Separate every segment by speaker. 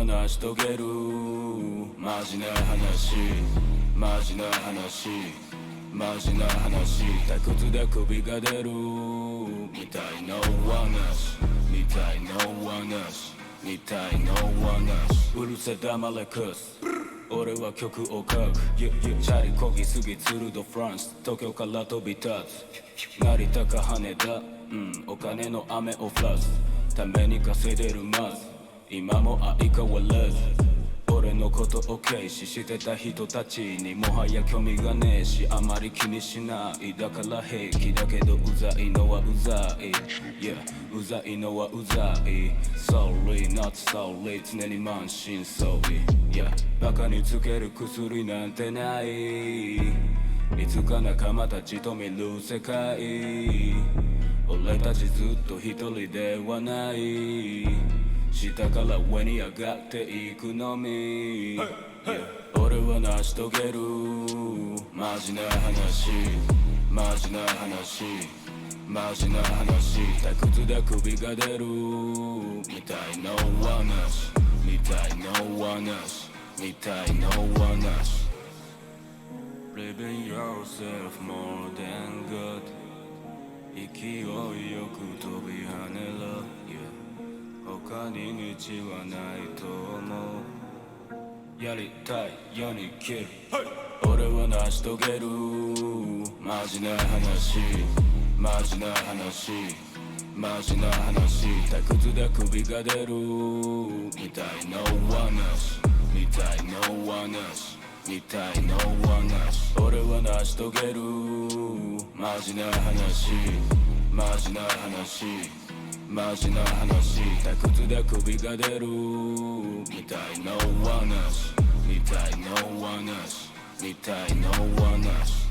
Speaker 1: 成し遂げるマジな話マジな話マジな話退屈で首が出るみたいな話みたいな話みたいな話うるせ黙れクス俺は曲を書くチャリこぎすぎツルドフランス東京から飛び立つ成田か羽田お金の雨を降らすために稼いでるまず今も相変わらず俺のことを軽視してた人たちにもはや興味がねえしあまり気にしないだから平気だけどうざいのはうざい Yeah うざいのはうざい Sorry not sorry 常に満身創痍 Yeah バカにつける薬なんてないいつか仲間たちと見る世界俺たちずっと一人ではない下から上に上がっていくのみ、yeah、俺は成し遂げるマジな話マジな話マジな話退屈で首が出るみたいな話みたいな話みたいな話 Living yourself more than good 勢いよく飛び跳ねろ、yeah他に道はないと思うやりたいように生きる、俺は成し遂げるマジな話マジな話マジな話退屈で首が出るみたいな話みたいな話みたいな話俺は成し遂げるマジな話マジな話マジな話退屈で首が出るみたいな話みたいな話みたいな話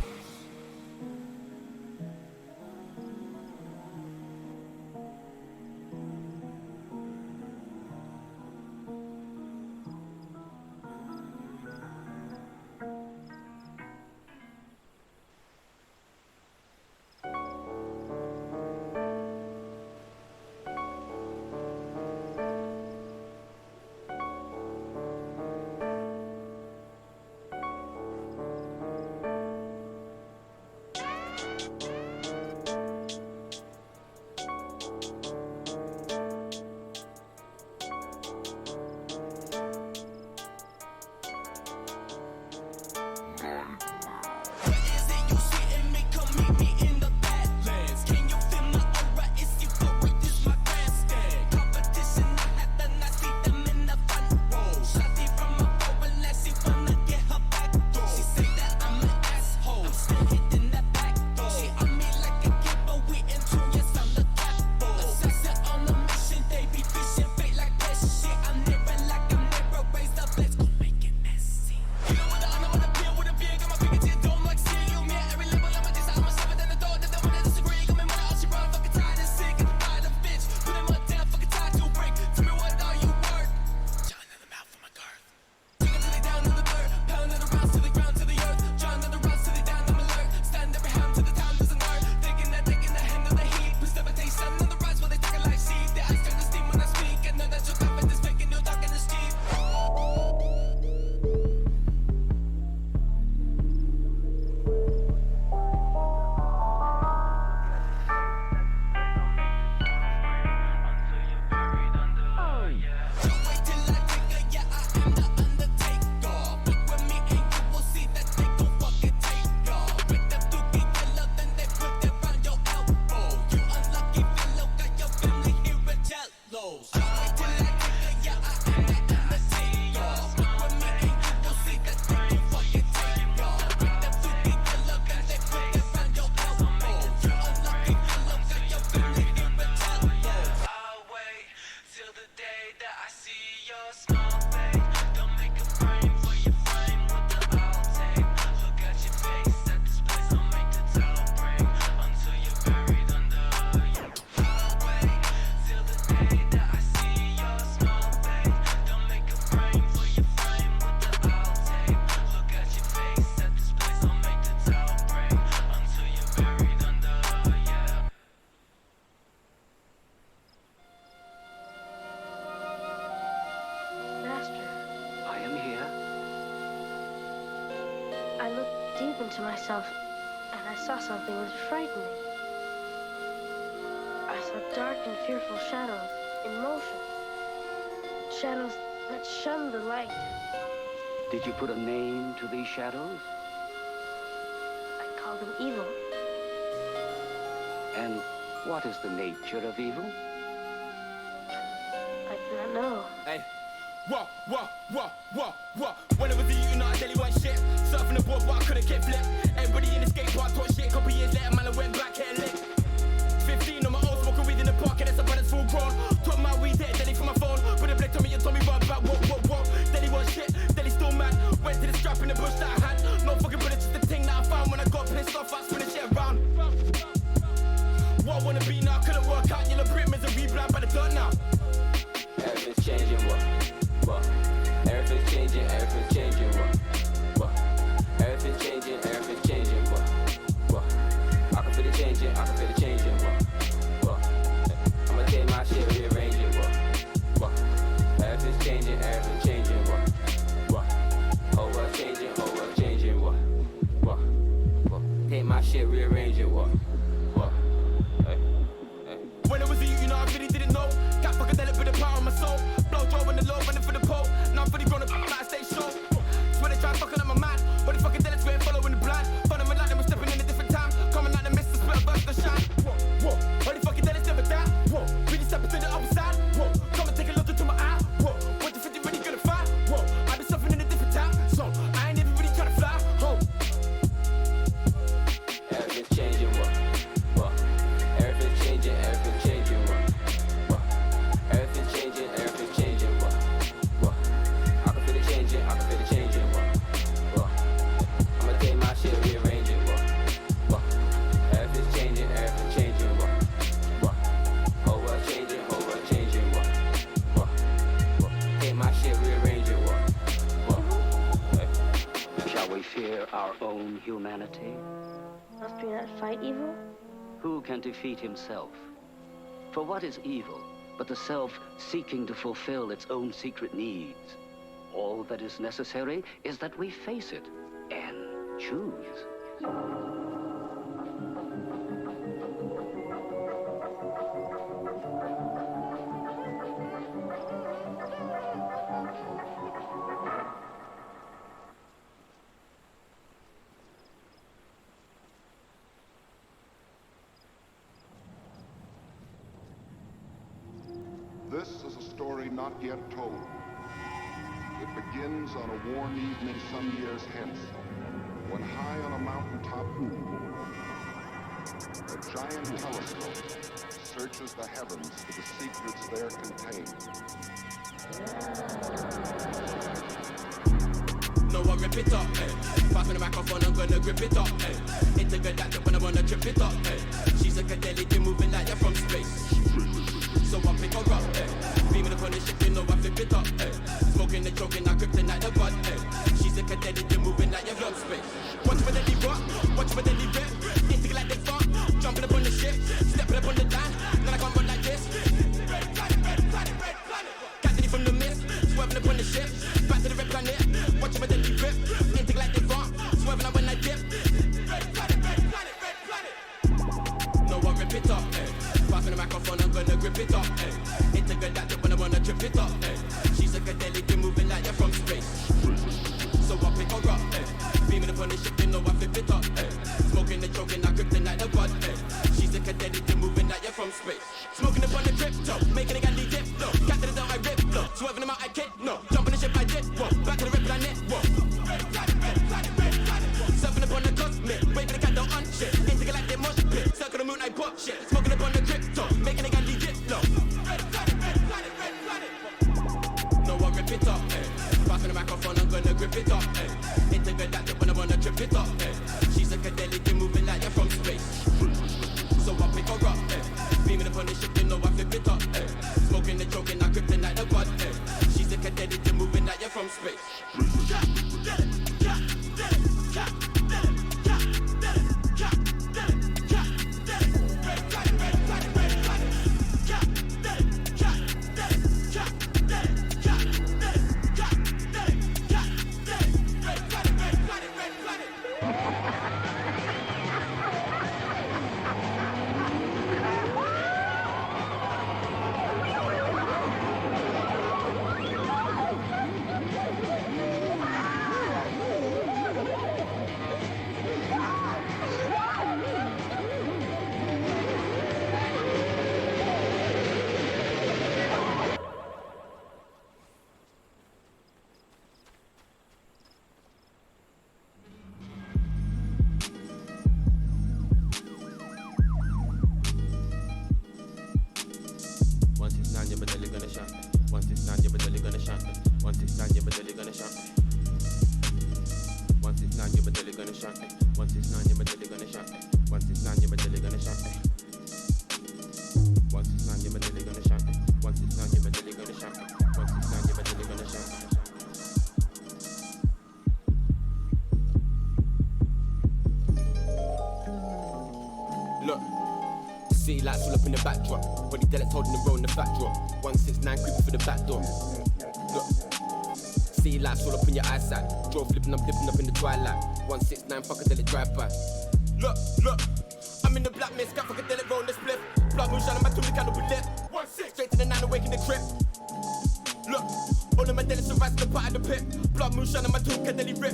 Speaker 2: I looked deep into myself, and I saw something that frightened me. I saw dark and fearful shadows in motion. Shadows that shunned the light.
Speaker 3: Did you put a name to these shadows?
Speaker 2: I called them evil.
Speaker 3: And what is the nature of evil?
Speaker 2: I do not know.
Speaker 4: Hey. Whoa. When I was a youth, I tell you one shit. Surfing the board, but I couldn't get flipped. Everybody in the skate park talk shit. Couple years later, man, I went back, hair lit. 15 on my own, smoking weed in the park, and that's a brother's full grown. Took my weed there, Delhi from my phone. Put a blick on me, you told me run back, whoa. Delhi was shit, Delhi still mad. Went to the strap in the bush that I had. No fucking bullets, just the thing that I found. When I got pissed off, I spin the shit around. What I wanna be now, couldn't work out. Yellow Brit misery, blind by the dirt now.
Speaker 5: Everything's changing, what? Everything's changing, what? Everything's changing, what? I can feel it changing, what? I'ma take my shit, rearrange it, what? Everything's changing, what? Whole world changing, what? Take my shit, rearrange it, what?
Speaker 4: When I was a youth, I really didn't know. Got funkadelic with the power of my soul. Blow job on the low, running for the pole. Now I'm fully grown up, like stay show. Swear they try fucking up my mind. But the funkadelics went following the blind. Found them like them was stepping in a different time. Coming out the mist, the split, burst the shine. Whoa. All the funkadelics never die. Whoa. Really stepping to the other side. Whoa. Come and take a look into my eye. Whoa. What the 50 really gonna find? Whoa. I been suffering in a different time. So I ain't even really trying to fly home.
Speaker 5: Everything's changing, what? Everything's changing, what? Everything's changing, what? I can feel it changing, what? I'ma take my shit, rearrange it, what? Everything's changing, what? Whole world changing, what? Take my shit, rearrange it, what?
Speaker 3: Shall we fear our own humanity?
Speaker 2: Must we not fight evil?
Speaker 3: Who can defeat himself? For what is evil but the self seeking to fulfill its own secret needs? All that is necessary is that we face it and choose.
Speaker 6: This is a story not yet told. It begins on a warm evening some years hence, when high on a mountaintop, a giant telescope searches the heavens for the secrets there contained.
Speaker 4: No, I rip it up, Pass me the microphone, I'm gonna grip it up, It's a good actor when I wanna trip it up, She's a psychedelic, you're moving like you're from space. So I pick her up, beaming upon the ship, you know I flip it up, Smoking and choking, I kryptonite the bud, She's a cadet, you're moving like you're from space. Watch where they rock, watch where they rip, Instinct like they fuck, jumping up on the ship, stepping up on the line, then I can't run like this. Red planet, Catching it from the mist, swerving up on the ship, back to the red planet, watch where they rip, Instinct like they fuck, swerving up when I dip. Red planet. No, I rip it up, Pass me the microphone, I'm gonna grip it up, It's a good actor when I wanna trip it up, She's a cadet, you're moving like you're from space. So I pick her up, beaming upon the ship, you know I flip it up, Smoking and choking, I kryptonite the bud, She's a cadet, you're moving like you're from space. Smoking upon the crypto, making a galley dip, no. Cat to the down, I rip, no. Swerving them out, I kick, no. Jumping the ship, I dip, whoa. Back to the red planet, whoa. Red planet. Surfing upon the cosmic, waving the candle on shit. Instinct like they mosh pit, circle the moon, I pop shit. Smoking upon the crypto, making a galley dip, no. Red planet. No, I rip it up, Pass me the microphone, I'm gonna grip it up, It's a good actor when I wanna trip it up, She's a cadet.
Speaker 7: gonna shut. 169, yeah, my dilly gonna shut. 169, yeah, my dilly gonna shut. 169, yeah, my dilly gonna shut. 169, yeah, my dilly gonna shut. 169, yeah, my dilly gonna shut. Look, city lights all up in the backdrop. Body delegates holding the road in the back drop. 169 creeping for the back door. Look, city lights all up in your eyesight. Draw flipping up, dipping up in the twilight. 169 fuckadelic drive-by. Look, I'm in the black mist, got fuckadelic rolling the split. Blood moon shining my tomb, the candle with lit. 16 straight to the 9, awake in the crib. Look, all of my delics are rising the part of the pit. Blood moon shining my tomb, candle rip.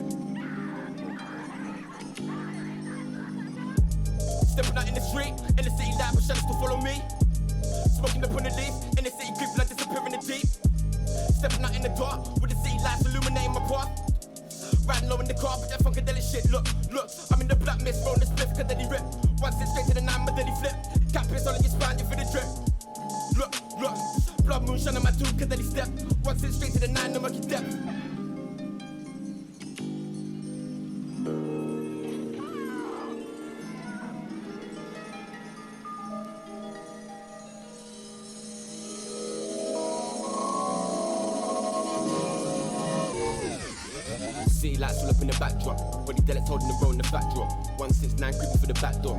Speaker 7: Stepping out in the street, in the city light, but shadows to follow me. Smoking up on the leaf, in the city creeping, I disappear in the deep. Stepping out in the dark, with the city lights illuminating my path. Riding low in the car, but that funkadelic shit. Look, I'm in the black mist, rolling the spliff, cadeli rip. 16 straight to the 9, my daddy flip. Cap piss all in your spine, you feel the drip. Look, blood moon shining my tomb, cadeli step. 16 straight to the 9, no murky depth. City lights all up in the backdrop. Body delegates holding the road in the backdrop. 169 creeping for the back door.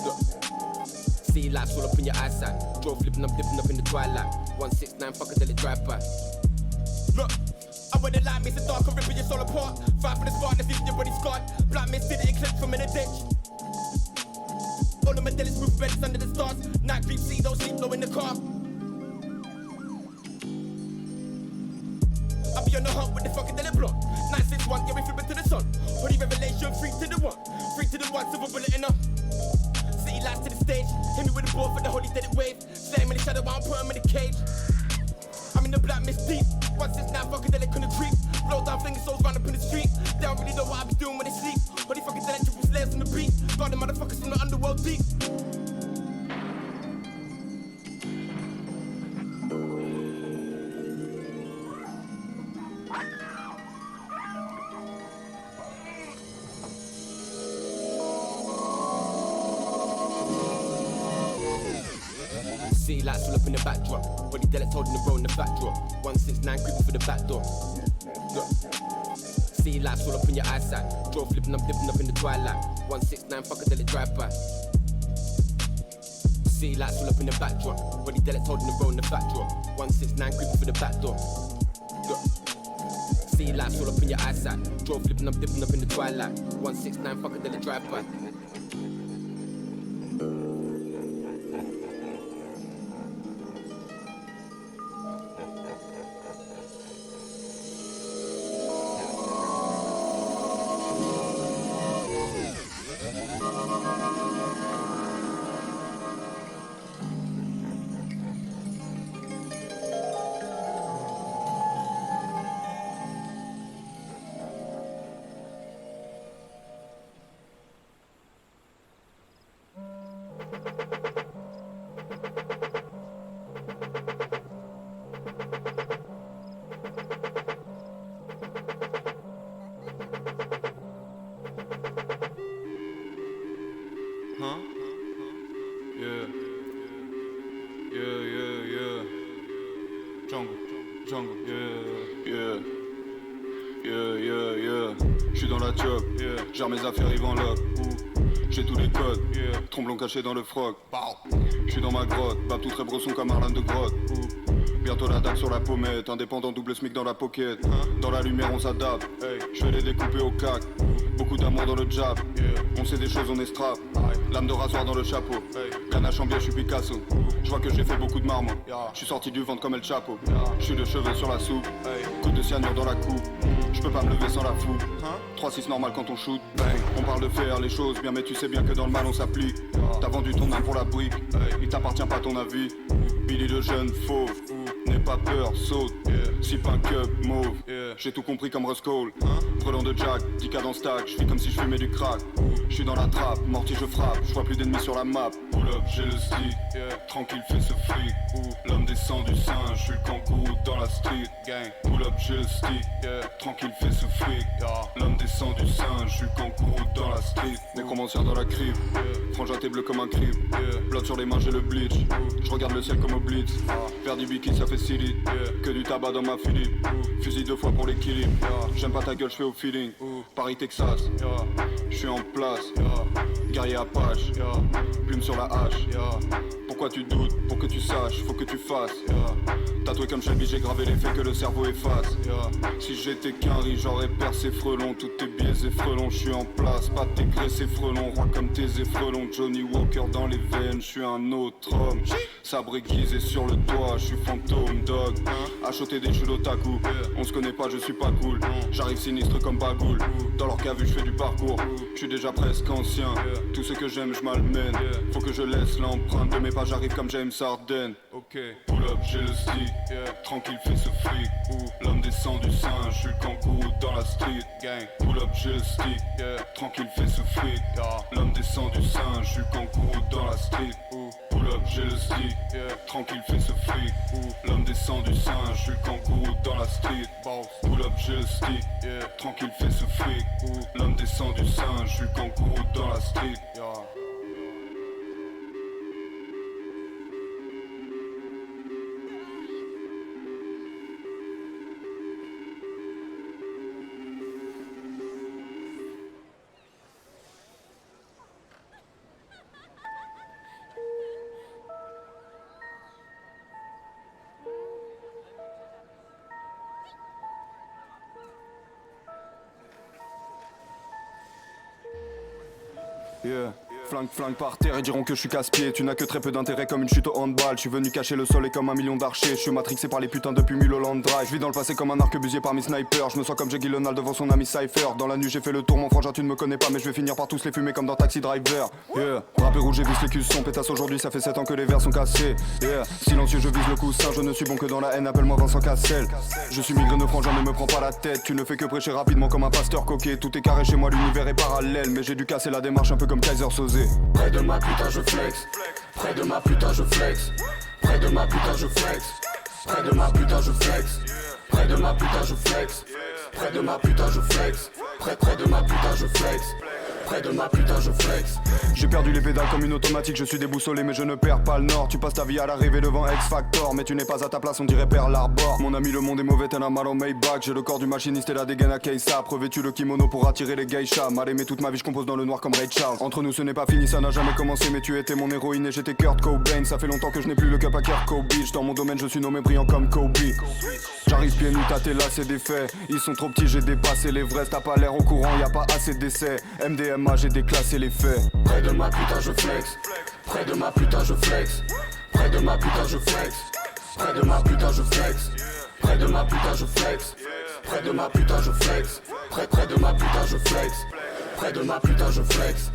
Speaker 7: Look, city lights all up in your eyesight. Draw flipping up, dipping up in the twilight. 169 fuckadelic drive-by. Look, I wear the light makes it dark, I'm ripping your soul apart. Fight for the spark, that's even your body scarred. Black mist did it, eclipse from in the ditch. All of my delics move beds under the stars. Night creep, see, don't sleep, low in the car. I be on the hunt with the funkadelic block. 961, yeah, we flip it to the sun. Holy revelation, 3 to the 1. 3 to the 1, silver bullet enough. City lights to the stage. Hit me with a ball for the holy dead wave. Slay him in the shadow, I don't put him in the cage. I'm in the black mist deep. 169, funkadelic on the creep. Blow down flinging souls round up in the street. They don't really know what I be doing when they sleep. Holy funkadelic, triple slayers on the beat. Got the motherfuckers from the underworld deep. City lights all up in the backdrop. Body delegates holding the road in the backdrop. 169 creeping for the back door. Look, city lights all up in your eyesight. Draw flipping up, dipping up in the twilight. 169 fuckadelic drive-by. City lights all up in the backdrop. Body delegates holding the road in the backdrop. 169 creeping for the back door. Look, city lights all up in your eyesight. Draw flipping up, dipping up in the twilight. 169 fuckadelic drive-by.
Speaker 8: J'suis dans la job, gère mes affaires, ils vont lock. J'ai tous les codes, tromblons cachés dans le froc. J'suis dans ma grotte, bab tout très brosson comme Arlan de grotte. Bientôt la dague sur la pommette, indépendant double smic dans la pocket. Dans la lumière on s'adapte, j'vais les découper au cac. Beaucoup d'amour dans le jab, on sait des choses, on est strap. Lame de rasoir dans le chapeau, ganache en biais, j'suis Picasso. J'vois que j'ai fait beaucoup de marmots, j'suis sorti du ventre comme El Chapo. J'suis de cheveux sur la soupe, coup de cyanure dans la coupe. J'peux pas me lever sans la fou, 3-6 normal quand on shoot. On parle de faire les choses bien, mais tu sais bien que dans le mal on s'applique. T'as vendu ton âme pour la brique, il t'appartient pas ton avis. Billy le jeune fauve, n'aie pas peur, saute. Sip un cup, mauve, j'ai tout compris comme Russ Cole. Brelan de Jack, 10K dans stack, j'vis comme si j'fumais du crack. J'suis dans la trappe, mortier je frappe, j'vois plus d'ennemis sur la map. Pull up, j'ai le stick, tranquille fais ce fric. L'homme descend du singe, j'suis le kangourou dans la street. Pull up, j'ai le stick, tranquille fais ce fric. L'homme descend descend du singe, je suis kangourou dans la street. Nécromancien dans la crypte, frangin t'es bleu comme un crypte. Blood sur les mains j'ai le bleach, je regarde le ciel comme au blitz. Faire du biki ça fait 6 litres, que du tabac dans ma Philippe. Fusil 2 fois pour l'équilibre, j'aime pas ta gueule je fais au feeling. Paris Texas, je suis en place, guerrier Apache, plume sur la hache. Pourquoi tu doutes, pour que tu saches, faut que tu fasses. Tatoué comme Shelby, j'ai gravé les faits que le cerveau efface. Si j'étais qu'un riz, j'aurais percé frelon. Tous tes biais et frelons, je suis en place. Pas tes graissés frelons, roi comme tes effrelons. Johnny Walker dans les veines, je suis un autre homme. Sabre aiguisé sur le toit, je suis fantôme dog. Achoté des chulots otaku, on se connaît pas, je suis pas cool. J'arrive sinistre comme Bagoul. Dans leur cave, je fais du parcours. Je suis déjà presque ancien. Tout ce que j'aime, je malmène. Faut que je laisse l'empreinte de mes pas, j'arrive comme James Harden. Pull up, j'ai le stick. Tranquille, fais ce fric. L'homme descend du singe, je suis le kangourou dans la street. Pull up, j'ai le stick. Tranquille, fais ce fric. L'homme descend du singe, je suis le kangourou dans la street. Pull up, j'ai le stick. Tranquille, fais ce fric. L'homme descend du singe, je suis le kangourou dans la street. Pull up, j'ai le stick. Tranquille, fais ce fric. L'homme descend du singe, je suis le kangourou dans la street. Flingue par terre et diront que je suis casse-pied. Tu n'as que très peu d'intérêt comme une chute au handball. Je suis venu cacher le sol et comme un million d'archers. Je suis matrixé par les putains depuis Mulholland Drive. Je vis dans le passé comme un arquebusier parmi snipers. Je me sens comme Jake Gyllenhaal devant son ami Cypher. Dans la nuit j'ai fait le tour, mon frangin tu ne me connais pas, mais je vais finir par tous les fumer comme dans Taxi Driver. Rappé rouge, j'ai vu les culs sont pétasse aujourd'hui, ça fait 7 ans que les verres sont cassés. Silencieux je vise le coussin, je ne suis bon que dans la haine, appelle-moi Vincent Cassel. Je suis migraineux frangin, ne me prends pas la tête. Tu ne fais que prêcher rapidement comme un pasteur coquet. Tout est carré chez moi, l'univers est parallèle. Mais j'ai dû casser la démarche un peu comme Kaiser Sosé.
Speaker 9: Près de ma putain je flex, près de ma putain je flex, près de ma putain je flex, près de ma putain je flex, près de ma putain je flex, près de ma putain je flex, près de ma putain je flex. Près de ma putain je flex.
Speaker 8: J'ai perdu les pédales comme une automatique, je suis déboussolé mais je ne perds pas le nord. Tu passes ta vie à l'arrivée devant X Factor, mais tu n'es pas à ta place, on dirait Pearl Harbor. Mon ami le monde est mauvais, t'en as mal en Maybach. J'ai le corps du machiniste et la dégaine à Keissa. Revêtu le kimono pour attirer les geishas. Mal aimé toute ma vie, je compose dans le noir comme Ray Charles. Entre nous ce n'est pas fini, ça n'a jamais commencé, mais tu étais mon héroïne et j'étais Kurt Cobain. Ça fait longtemps que je n'ai plus le cap à Kurt Cobain. Dans mon domaine je suis nommé brillant comme Kobe. J'arrive pieds nus, tâter là c'est des faits. Ils sont trop petits, j'ai dépassé l'Everest. T'as pas l'air au courant, y a pas assez d'essais. MDMA, j'ai déclassé les faits.
Speaker 9: Près de ma putain je flex, près de ma putain je flex, près de ma putain je flex, près de ma putain je flex, près de ma putain je flex, près de ma putain je flex, près de ma putain je flex, près de ma putain je flex.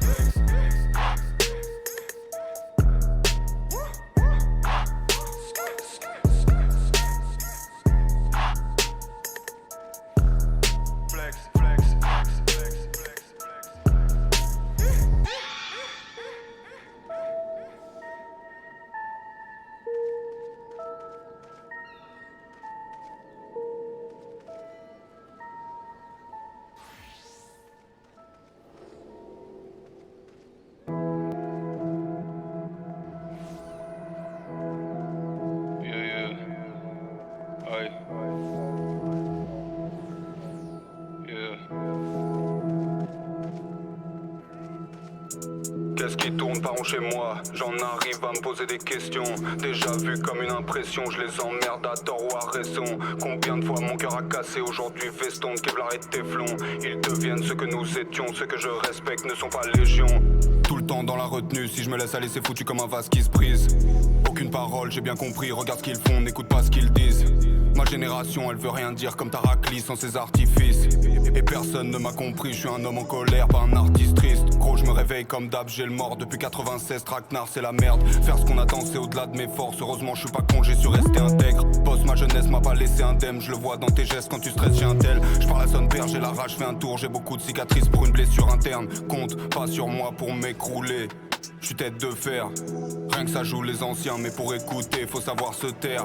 Speaker 8: Qu'est-ce qui tourne par rond chez moi? J'en arrive à me poser des questions. Déjà vu comme une impression, je les emmerde à tort ou à raison. Combien de fois mon cœur a cassé? Aujourd'hui veston, Kevlar et Teflon. Ils deviennent ce que nous étions. Ceux que je respecte ne sont pas légion. Tout le temps dans la retenue, si je me laisse aller c'est foutu comme un vase qui se brise. Aucune parole, j'ai bien compris, regarde ce qu'ils font, n'écoute pas ce qu'ils disent. Ma génération elle veut rien dire comme Tarakli sans ses artifices. Et personne ne m'a compris, je suis un homme en colère, pas un artiste triste. Gros je me réveille comme d'hab, j'ai le mort depuis 96, traquenard c'est la merde. Faire ce qu'on attend c'est au-delà de mes forces, heureusement je suis pas con, j'ai su rester intègre. Boss ma jeunesse m'a pas laissé indemne, je le vois dans tes gestes quand tu stresses j'ai un tel. Je parle à son père, j'ai la rage, fais un tour, j'ai beaucoup de cicatrices pour une blessure interne. Compte pas sur moi pour m'écrouler. j'suis tête de fer. Rien que ça joue les anciens, mais pour écouter, faut savoir se taire.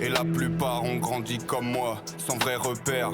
Speaker 8: Et la plupart ont grandi comme moi, sans vrai repère.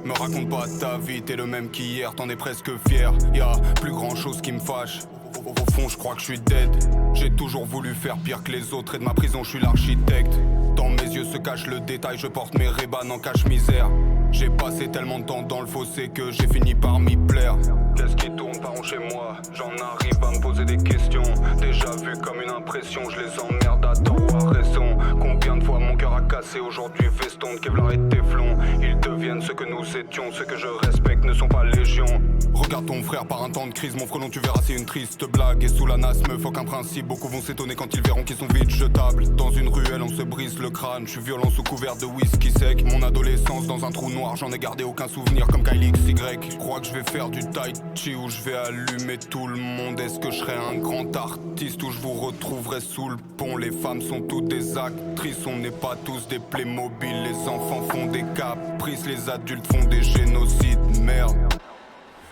Speaker 8: Me raconte pas ta vie, t'es le même qu'hier, t'en es presque fier. Y'a plus grand chose qui me fâche. Au fond, je crois que je suis dead. J'ai toujours voulu faire pire que les autres, et de ma prison, je suis l'architecte. Dans mes yeux se cache le détail, je porte mes Ray-Ban en cache-misère. J'ai passé tellement de temps dans le fossé que j'ai fini par m'y plaire. Qu'est-ce qui tourne par rond chez moi? J'en arrive à me poser des questions. Déjà vu comme une impression, je les emmerde à tort ou à raison. Combien de fois mon cœur a cassé, aujourd'hui veston de Kevlar et Teflon. Ils deviennent ce que nous étions, ceux que je respecte ne sont pas légion. Regarde ton frère par un temps de crise, mon frelon tu verras c'est une triste blague. Et sous la nasse me foque un principe, beaucoup vont s'étonner quand ils verront qu'ils sont vite jetables. Dans une ruelle on se brise le crâne, je suis violent sous couvert de whisky sec. Mon adolescence dans un trou noir, j'en ai gardé aucun souvenir comme Kylie XY. Je crois que je vais faire du tai chi où je vais allumer tout le monde. Est-ce que je serai un grand artiste où je vous retrouverai sous le pont? Les femmes sont toutes des actrices, on n'est pas tous des Playmobil. Les enfants font des caprices, les adultes font des génocides, merde.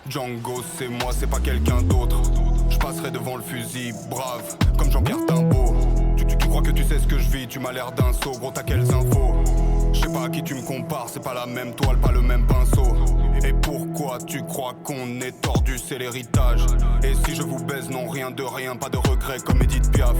Speaker 8: Django c'est moi, c'est pas quelqu'un d'autre. Je passerai devant le fusil, brave, comme Jean-Pierre Timbaud. Tu crois que tu sais ce que je vis, tu m'as l'air d'un sot, gros t'as quelles infos? Je sais pas à qui tu me compares, c'est pas la même toile, pas le même pinceau. Et pourquoi tu crois qu'on est tordu, c'est l'héritage? Et si je vous baise, non rien de rien, pas de regret comme Edith Piaf.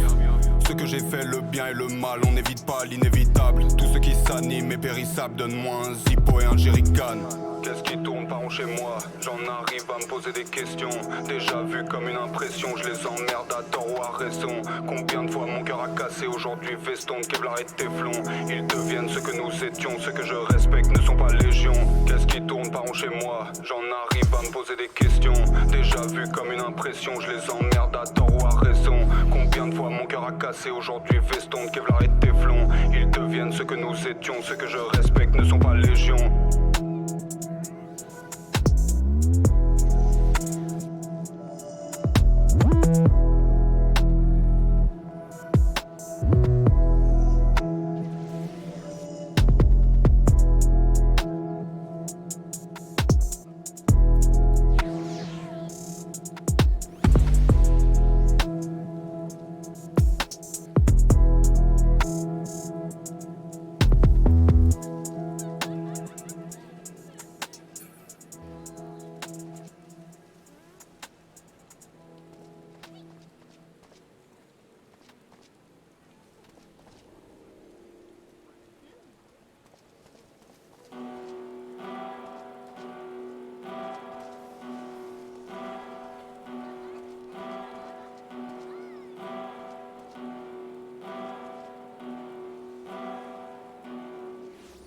Speaker 8: Ce que j'ai fait, le bien et le mal, on n'évite pas l'inévitable. Tout ce qui s'anime est périssable, donne-moi un zippo et un jerrycan. Qu'est-ce qui tourne par rond chez moi? J'en arrive à me poser des questions. Déjà vu comme une impression, je les emmerde à tort ou à raison. Combien de fois mon cœur a cassé, aujourd'hui veston de Kevlar et Teflon. Ils deviennent ce que nous étions, ceux que je respecte ne sont pas légion. Qu'est-ce qui tourne par rond chez moi? J'en arrive à me poser des questions. Déjà vu comme une impression, je les emmerde à tort ou à raison. Combien de fois mon cœur a cassé, aujourd'hui veston de Kevlar et Teflon. Ils deviennent ce que nous étions, ceux que je respecte ne sont pas légion.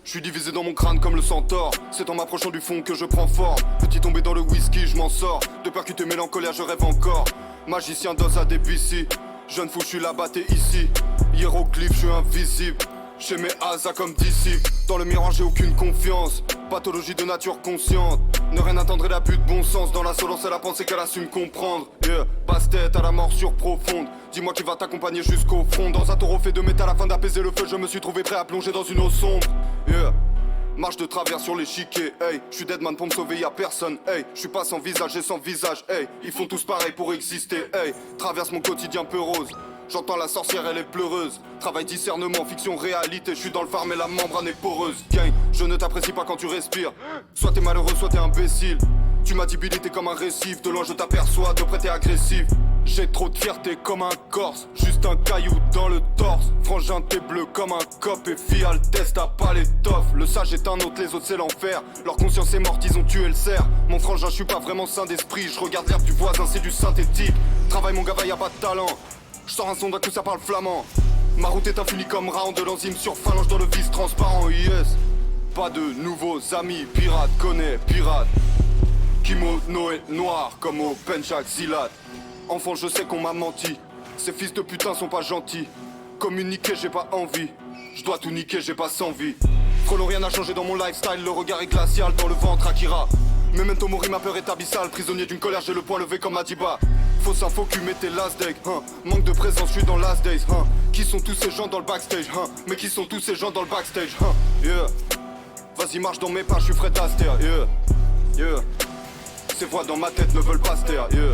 Speaker 8: Je suis divisé dans mon crâne comme le centaure. C'est en m'approchant du fond que je prends forme. Petit tombé dans le whisky, je m'en sors. De percuter mélancolia, je rêve encore. Magicien d'os à Debussy. Jeune fou, je suis là-bas, t'es ici. Hiéroglyphe, je suis invisible. Chez mes hasas comme disciples. Dans le miroir, j'ai aucune confiance. Pathologie de nature consciente. Ne rien attendre et l'abus de bon sens. Dans la solence, c'est la pensée qu'elle assume comprendre. Yeah, passe-tête à la morsure profonde. Dis-moi qui va t'accompagner jusqu'au front. Dans un taureau fait de métal afin d'apaiser le feu, je me suis trouvé prêt à plonger dans une eau sombre. Yeah. Marche de travers sur l'échiquier, hey. J'suis deadman pour me sauver, y'a personne, hey. J'suis pas sans visage et sans visage, hey. Ils font tous pareil pour exister, hey. Traverse mon quotidien peu rose. J'entends la sorcière, elle est pleureuse. Travail, discernement, fiction, réalité. J'suis dans le phare mais la membrane est poreuse. Gang, je ne t'apprécie pas quand tu respires. Soit t'es malheureux, soit t'es imbécile. Tu m'as dit t'es comme un récif. De loin je t'aperçois, de près t'es agressif. J'ai trop de fierté comme un corse. Juste un caillou dans le torse. Frangin t'es bleu comme un cop. Et fial test t'as pas l'étoffe. Le sage est un autre, les autres c'est l'enfer. Leur conscience est morte, ils ont tué le cerf. Mon frangin je suis pas vraiment sain d'esprit. Je regarde l'herbe du voisin, c'est du synthétique. Travaille mon gava, y'a pas de talent. Je sors un son d'un coup ça parle flamand. Ma route est infinie comme round. De l'enzyme sur phalange dans le vice transparent, yes. Pas de nouveaux amis, pirate, connais, pirate. Kimono est noir comme au Penchak Zilat. Enfant je sais qu'on m'a menti. Ces fils de putain sont pas gentils. Communiquer j'ai pas envie. Je dois tout niquer, j'ai pas sans vie. Frelon rien n'a changé dans mon lifestyle. Le regard est glacial dans le ventre Akira. Memento mori, ma peur est abyssale. Prisonnier d'une colère, j'ai le poing levé comme Madiba. Fausse info, cul, mettez last day, hein. Manque de présence, je suis dans last days, hein. Qui sont tous ces gens dans le backstage, hein. Mais qui sont tous ces gens dans le backstage, hein. Yeah. Vas-y marche dans mes pas, je suis Fred Astaire, yeah. Yeah. Ces voix dans ma tête ne veulent pas se taire, yeah.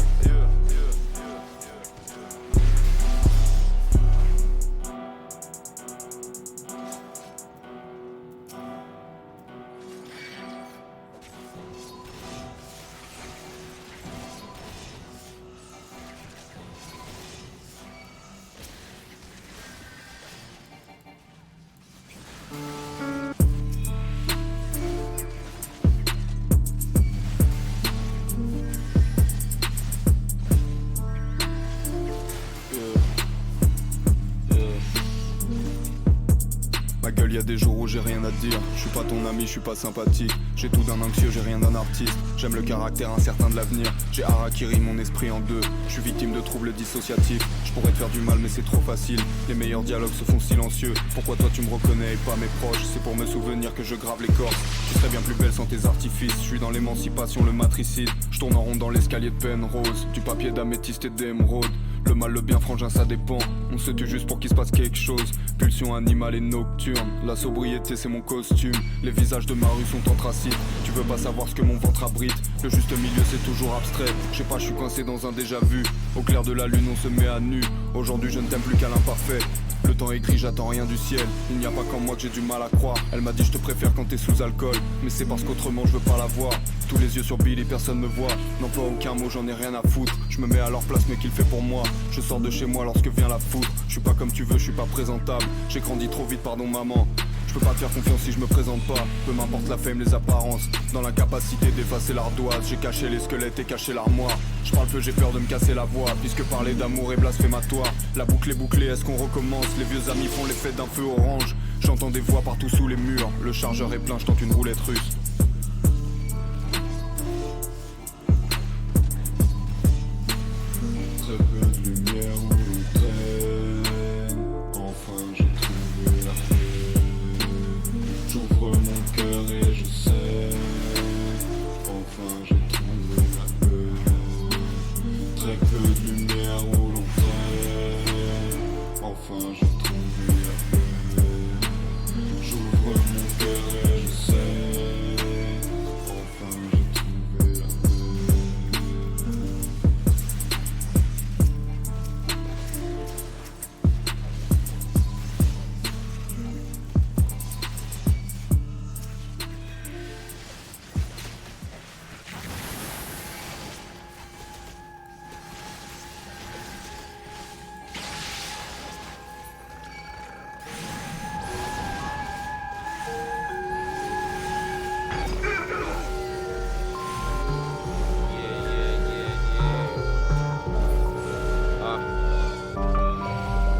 Speaker 8: seul, y a des jours où j'ai rien à te dire. Je suis pas ton ami, je suis pas sympathique. J'ai tout d'un anxieux, j'ai rien d'un artiste. J'aime le caractère incertain de l'avenir. J'ai harakiri mon esprit en deux. Je suis victime de troubles dissociatifs. Je pourrais te faire du mal mais c'est trop facile. Les meilleurs dialogues se font silencieux. Pourquoi toi tu me reconnais et pas mes proches? C'est pour me souvenir que je grave l'écorce. Tu serais bien plus belle sans tes artifices. Je suis dans l'émancipation, le matricide. Je tourne en rond dans l'escalier de peine rose. Du papier d'améthyste et d'émeraude. Le mal, le bien, frangin, ça dépend. On se tue juste pour qu'il se passe quelque chose. Pulsion animale et nocturne. La sobriété, c'est mon costume. Les visages de ma rue sont anthracites. Tu veux pas savoir ce que mon ventre abrite. Le juste milieu, c'est toujours abstrait. Je sais pas, je suis coincé dans un déjà-vu. Au clair de la lune, on se met à nu. Aujourd'hui, je ne t'aime plus qu'à l'imparfait. Le temps est gris, j'attends rien du ciel. Il n'y a pas qu'en moi que j'ai du mal à croire. Elle m'a dit je te préfère quand t'es sous alcool. Mais c'est parce qu'autrement je veux pas la voir. Tous les yeux sur Billy, personne me voit. N'emploie aucun mot, j'en ai rien à foutre. Je me mets à leur place mais qu'il fait pour moi. Je sors de chez moi lorsque vient la foudre. Je suis pas comme tu veux, je suis pas présentable. J'ai grandi trop vite, pardon maman. Je peux pas te faire confiance si je me présente pas. Peu m'importe la fame, les apparences. Dans l'incapacité d'effacer l'ardoise. J'ai caché les squelettes et caché l'armoire. Je parle peu, j'ai peur de me casser la voix. Puisque parler d'amour est blasphématoire. La boucle est bouclée, est-ce qu'on recommence? Les vieux amis font l'effet d'un feu orange. J'entends des voix partout sous les murs. Le chargeur est plein, je tente une roulette russe.
Speaker 10: Très peu de lumière où l'on traîne. Enfin j'ai trouvé la paix. J'ouvre mon cœur et je sais. Enfin j'ai trouvé la paix. Très peu de lumière où l'on traîne. Enfin j'ai trouvé la paix. J'ouvre mon cœur et je sais. Enfin j'ai trouvé la paix.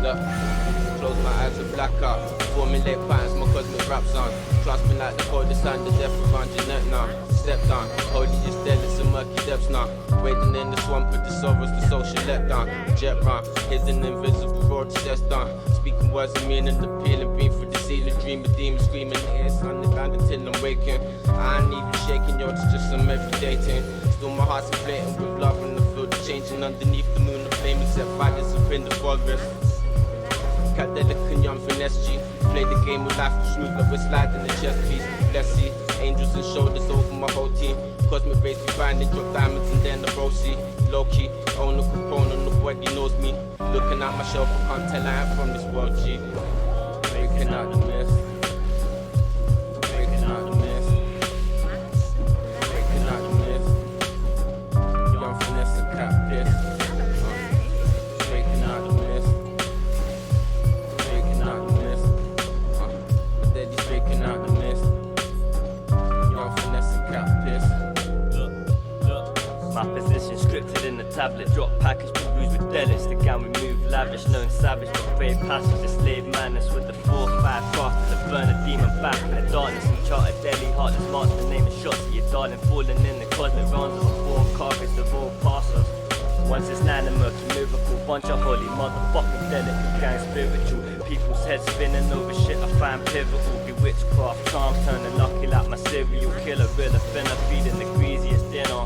Speaker 7: Look, close my eyes and black out. Formulate patterns, my cosmic raps on. Clasping like the coldest and the death of Anjanette now. Step down, holy is dead, it's a murky depths now. Wading in the swamp with the sorrows, the social letdown. Jet round, hidden invisible road to test down. Speaking words of meaning, appealing, beam through the ceiling, dreaming, demons screaming. It's underground until I'm waking. I ain't even shaking, yo, it's just some everyday thing. Still my heart's inflating with love and the field changing underneath the moon. The flame is set fighters up in the progress. Cadelic and young finesse G. Play the game with life smooth like we're sliding the chess piece. Let's see, angels and shoulders over my whole team. Cosmic race, we find it, drop diamonds and then the roll see. Low key, own a component, nobody knows me. Looking at my shelf, I can't tell I am from this world G. Breaking out the mist. Breaking out the mist. Breaking out the mist. Young finesse and cap piss. Breaking out the mist. Breaking out the mist. My daddy's breaking out the mist. Young finesse and cap piss.
Speaker 11: My position scripted in the tablet. Drop package, bruised with delics. The gang we move lavish, known savage, but brave passage. The slave madness with the 4-5 cross. The burner demon back in the darkness. And charted deadly heartless marksman naming shots to your darling. Falling in the cosmic realms of a form carcass of all passers. Once it's 9 and murky, miracle, bunch of holy motherfucking delicate gang spiritual. People's heads spinning over shit I find pivotal. Be witchcraft, charms turning lucky like my serial killer. Real finna feeding the greasiest dinner.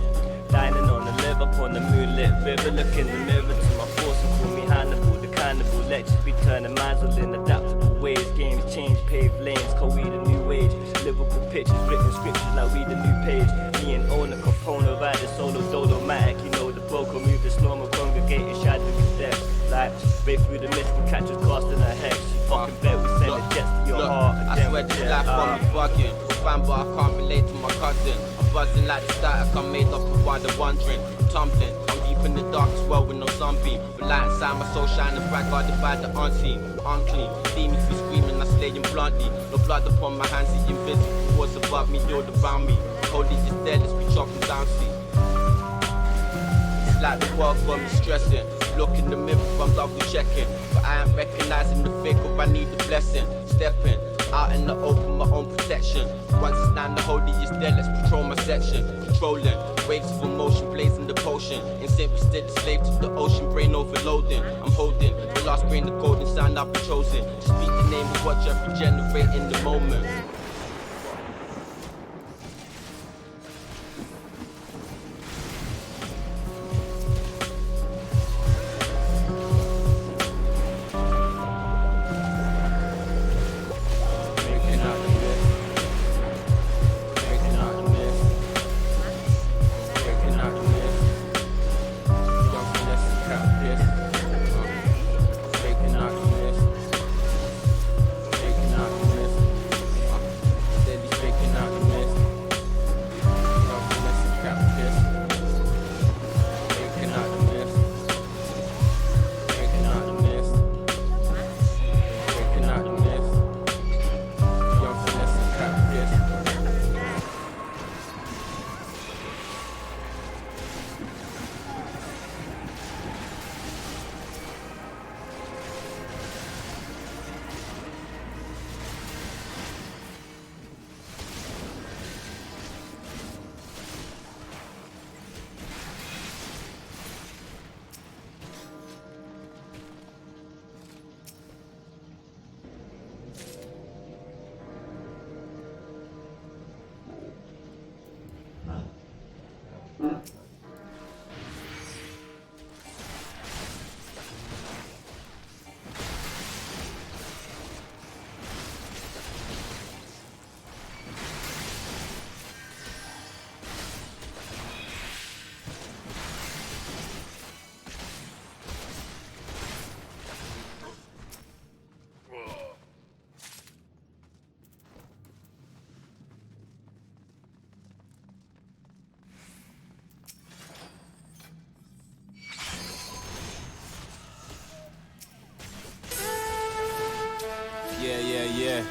Speaker 11: Dining on the liver upon the moonlit river. Look in the mirror to my force and call me Hannibal. The cannibal lectures be turning minds all in adaptable ways. Games change, paved lanes, call we the new age. Lyrical pictures, written scriptures like we the new page. Me and owner, component, rider, solo, dolomatic. You know the vocal move is normal, congregating, shadowing death. Like, straight through the mist, we catch us casting a hex. She fucking bet we send the jets to your heart.
Speaker 7: I swear this life got me bugging. Fine, but I can't relate to my cousin. I'm buzzing like the static I'm made up of while they're wondering. I'm tumbling, I'm deep in the dark as well with no sunbeam. But light inside my soul shining bright, guarded by the unseen. Unclean, demons be screaming, I slay them bluntly. No blood upon my hands, the invisible what's above me, you're around me. Holy is dead, let's be chopping down, see. It's like the world got me stressing. Look in the mirror, I'm double checking. But I ain't recognizing the fake, if I need the blessing. Stepping, Out in the open, my own protection. Once it's down, the holy is dead, let's patrol my section. Controlling, waves of emotion, blazing the potion. Instant, we still a slave to the ocean, brain overloading. I'm holding the last grain of golden sound I've been chosen. To speak the name of what you're regenerate in the moment. Yeah.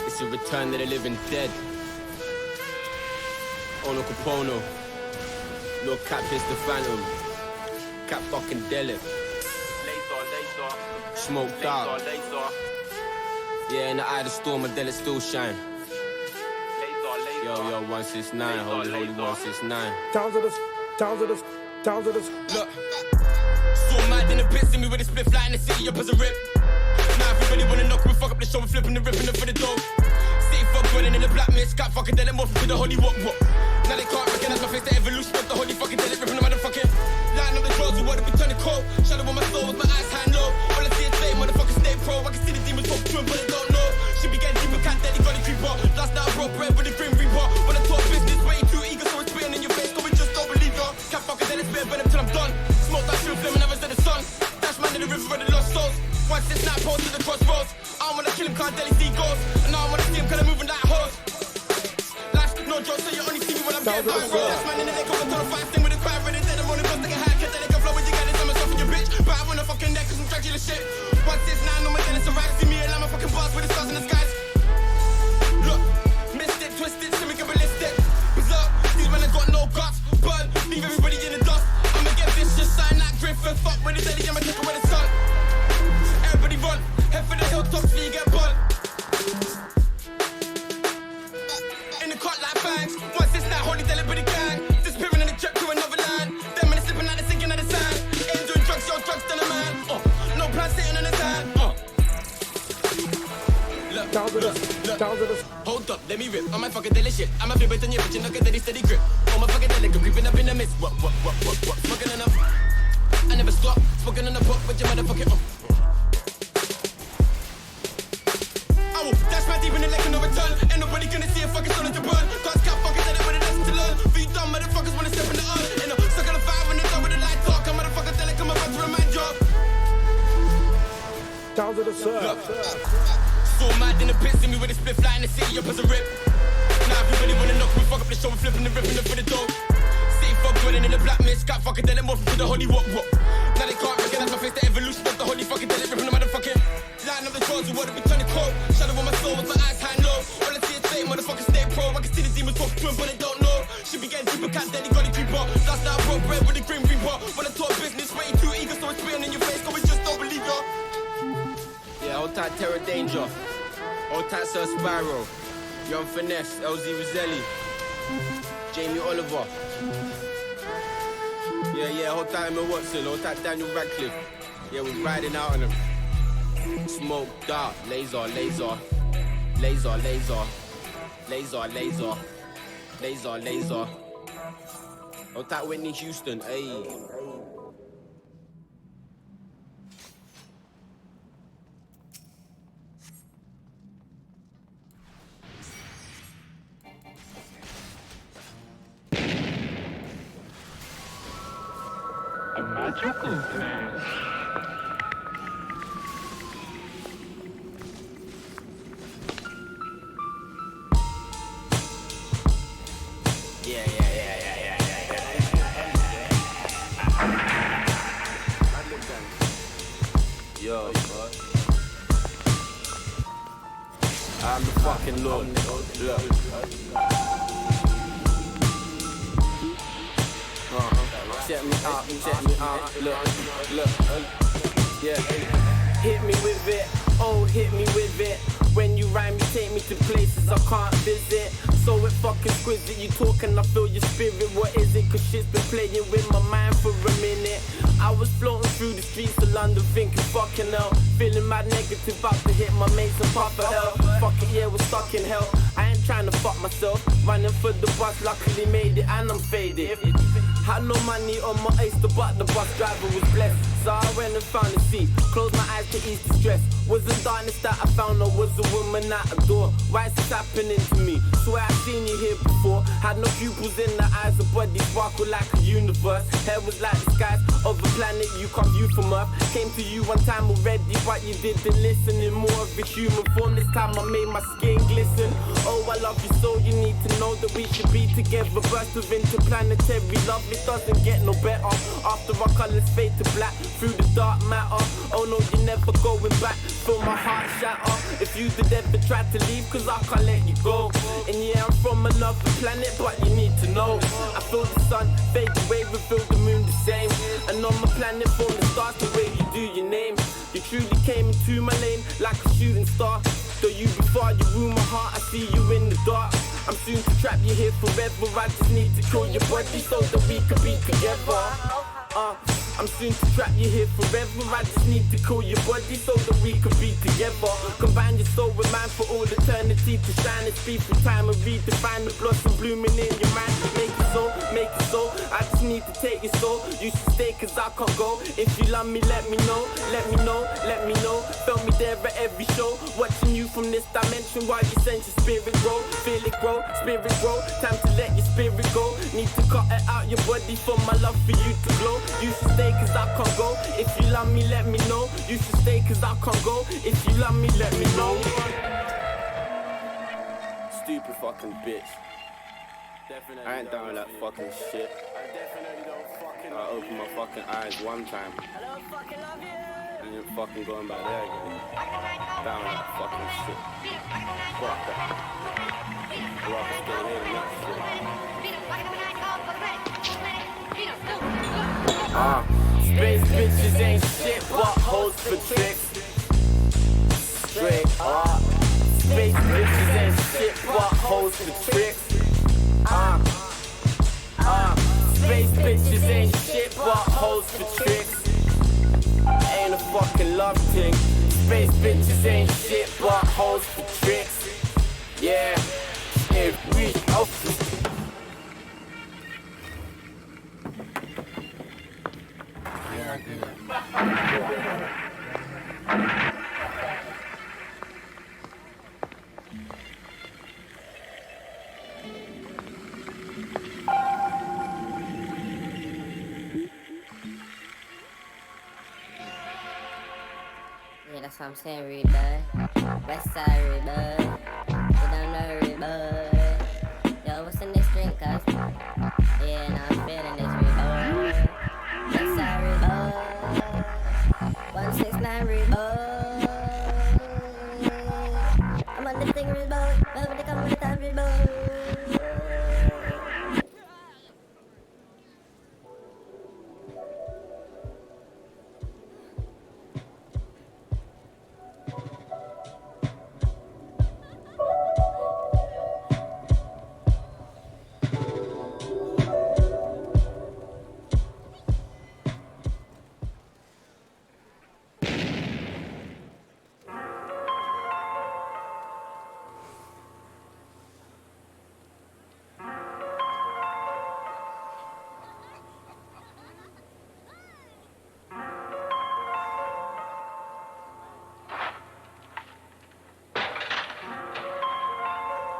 Speaker 7: It's a return of the living dead. Ono Capono. No Cap is the Phantom. Cap fucking Delic. Smoked out. Yeah, in the eye of the storm, my Delic still shine. Yo, 169, holy 169.
Speaker 12: Towns of this.
Speaker 7: Look. So mad in the pit, see me with a split fly in the city up as a rip. Now everybody wanna knock me, fuck up the show, we're flipping and ripping it for the dough. City fuck running in the black mist, got fucking dead, morphing to the holy what. Now they can't recognize my face, the evolution of the holy fucking dead, ripping the motherfucking. Line up the drugs, we wanna be turning cold. Shadow on my soul with my eyes hand low. All I see is fame, motherfuckers stay pro. I can see the demons walk through, but they don't know. She be getting deeper, can't dead, got a creeper. Last night I broke bread with a grim reaper. When I talk business, way too eager, so it's spitting in your face, so we just don't believe ya. Can't fucking dead, it's better burn till I'm done. Smoke that shit, flame, never see the sun. Dash man in the river of the lost souls. Once it's not post to the crossroads. I don't wanna kill him, can't deadly see ghosts. And I don't wanna see him, kinda moving like hoes. Life's no joke, so you only see me when I'm getting back. Dash man in the neck, I'm gonna fight, sting with a crowd, ready dead. I'm on the bus, take a haircut, then they can flow with you, guys, I'm myself in your bitch. But I wanna fucking neck, cause I'm Dracula shit. 169, no my dead, it's a ride. See me, and I'm a fucking boss with the stars in the skies. Look, missed it, twisted, so we can ballistic. Berserk, these men have got no guts. Burn, leave everybody in the dust. I'ma get vicious, sign that Griffin. Fuck with the deadly, I'ma take away the sun. Everybody run, head for the hilltops so you get bunt. In the cut like bangs, once it's not holy deliberate gang. Disappearing in the trip to another land. Them men are slipping out, they're sinking out the sand. Ain't doing drugs, yo, drugs than a man. No plan sitting on his hand. Look. Hold up, let me rip. I'm my fucking deli shit. I'm a flip it on your bitch and look at that steady grip. Oh my fucking deli, creeping up in the mist. What? Smoking enough. I never stop. Smoking on the pot with your motherfucking I will dash my deep in the leg and no return. Ain't nobody gonna see a fucking son to burn. Cause cap fucking tell it with a lesson to learn. For you dumb motherfuckers wanna step in the earth. And I'm stuck on the fire when it's done with the light talk. I'm motherfucker tell it, come about to remind you.
Speaker 12: Towns of the surf.
Speaker 7: So mad in the pit, see me with a split fly in the city up as a rip. Now everybody wanna knock me, fuck up the show, we're flipping and ripping it for the dough. City fuck running in the black mist, got fucking dead, morphing to the holy what. Now they can't recognize my face, the evolution of the holy fucking dead, ripping the motherfucking. Line up the drugs, we wanna be turning cold. Shadow on my soul with my eyes hand low. All I see is fame, motherfuckers stay pro. I can see the demons walk through, but they don't know. She be getting deeper, can't deadly, got a creeper. Last night I broke bread with a grim reaper. When I talk business, way too eager, so it's spitting in your face, cause we just don't believe ya. Yeah, hold tight, terror, danger. Old tight Sir Spyro, Young Finesse, LZ Roselli, Jamie Oliver. Yeah, hold tight Emma Watson, hold tight Daniel Radcliffe. Yeah, we're riding out on them. Smoke, dark, laser. Hold tight Whitney Houston, ayy.
Speaker 10: A magical place.
Speaker 7: Yo, I'm the fucking Lord. Look. Check me out, look. Yeah. Hit me with it, oh, hit me with it. When you rhyme, you take me to places I can't visit. So it fucking exquisite, you talking, I feel your spirit. What is it? Cause shit's been playing with my mind for a minute. I was floating through the streets of London thinking fucking hell. Feeling mad negative, about to hit my mates and pop a hell. Fuck it, yeah, we're stuck in hell. I ain't trying to fuck myself. Running for the bus, luckily made it and I'm faded. Had no money on my Oyster, but the bus driver was blessed. So I went and found a seat, closed my eyes to ease the stress. Wasn't darkness that I found, I was a woman at a door. Why is this happening to me? Swear I've seen you here before. Had no pupils in the eyes, a body sparkle like a universe. Hair was like the skies of a planet you can't view from Earth. Came to you one time already, but you didn't listen. In more of a human form, this time I made my skin glisten. Oh, I love you so, you need to know that we should be together. Burst of interplanetary love, it doesn't get no better. After our colours fade to black, through the dark matter. Oh no, you're never going back, feel my heart shatter. If you did ever try to leave, cause I can't let you go. And yeah, I'm from another planet, but you need to know. I feel the sun fade away, reveal the moon the same. And on my planet, from the stars, the way you do your name. You truly came into my lane like a shooting star. Though you before you rule my heart, I see you in the dark. I'm soon to trap you here forever. I just need to kill your body so that we can be together. I'm soon to trap you here forever. I just need to cool your body so that we can be together. Combine your soul with mine for all eternity to shine and speed through time and redefine the blossom blooming in your mind. Make it so, make it so. I just need to take your soul. You should stay cause I can't go. If you love me, let me know. Let me know, let me know. Felt me there at every show. Watching you from this dimension while you sense your spirit grow. Feel it grow, spirit grow. Time to let your spirit go. Need to cut it out your body for my love for you to glow. You should stay cause I can't go. If you love me, let me know. You should stay cause I can't go. If you love me, let me know. Stupid fucking bitch. I ain't down with that fucking shit. I opened my fucking eyes one time. And then fucking going back there again. Down with that fucking shit. Fuck that. Rather stay here than that shit. Space bitches ain't shit but hoes for tricks. Straight up. Space bitches ain't shit but hoes for tricks. Space bitches ain't shit but hoes for tricks. Ain't a fucking love thing. Space bitches ain't shit but hoes for tricks. Yeah, if we
Speaker 13: that's what I'm saying, read bud. West side, read bud. You don't know, read bud. Yo, what's in this drink, cuz? Yeah, now I'm feeling this, read bud. West side, read bud. 169, read bud. I'm on this thing, read bud. Well, when they come with the time, read bud.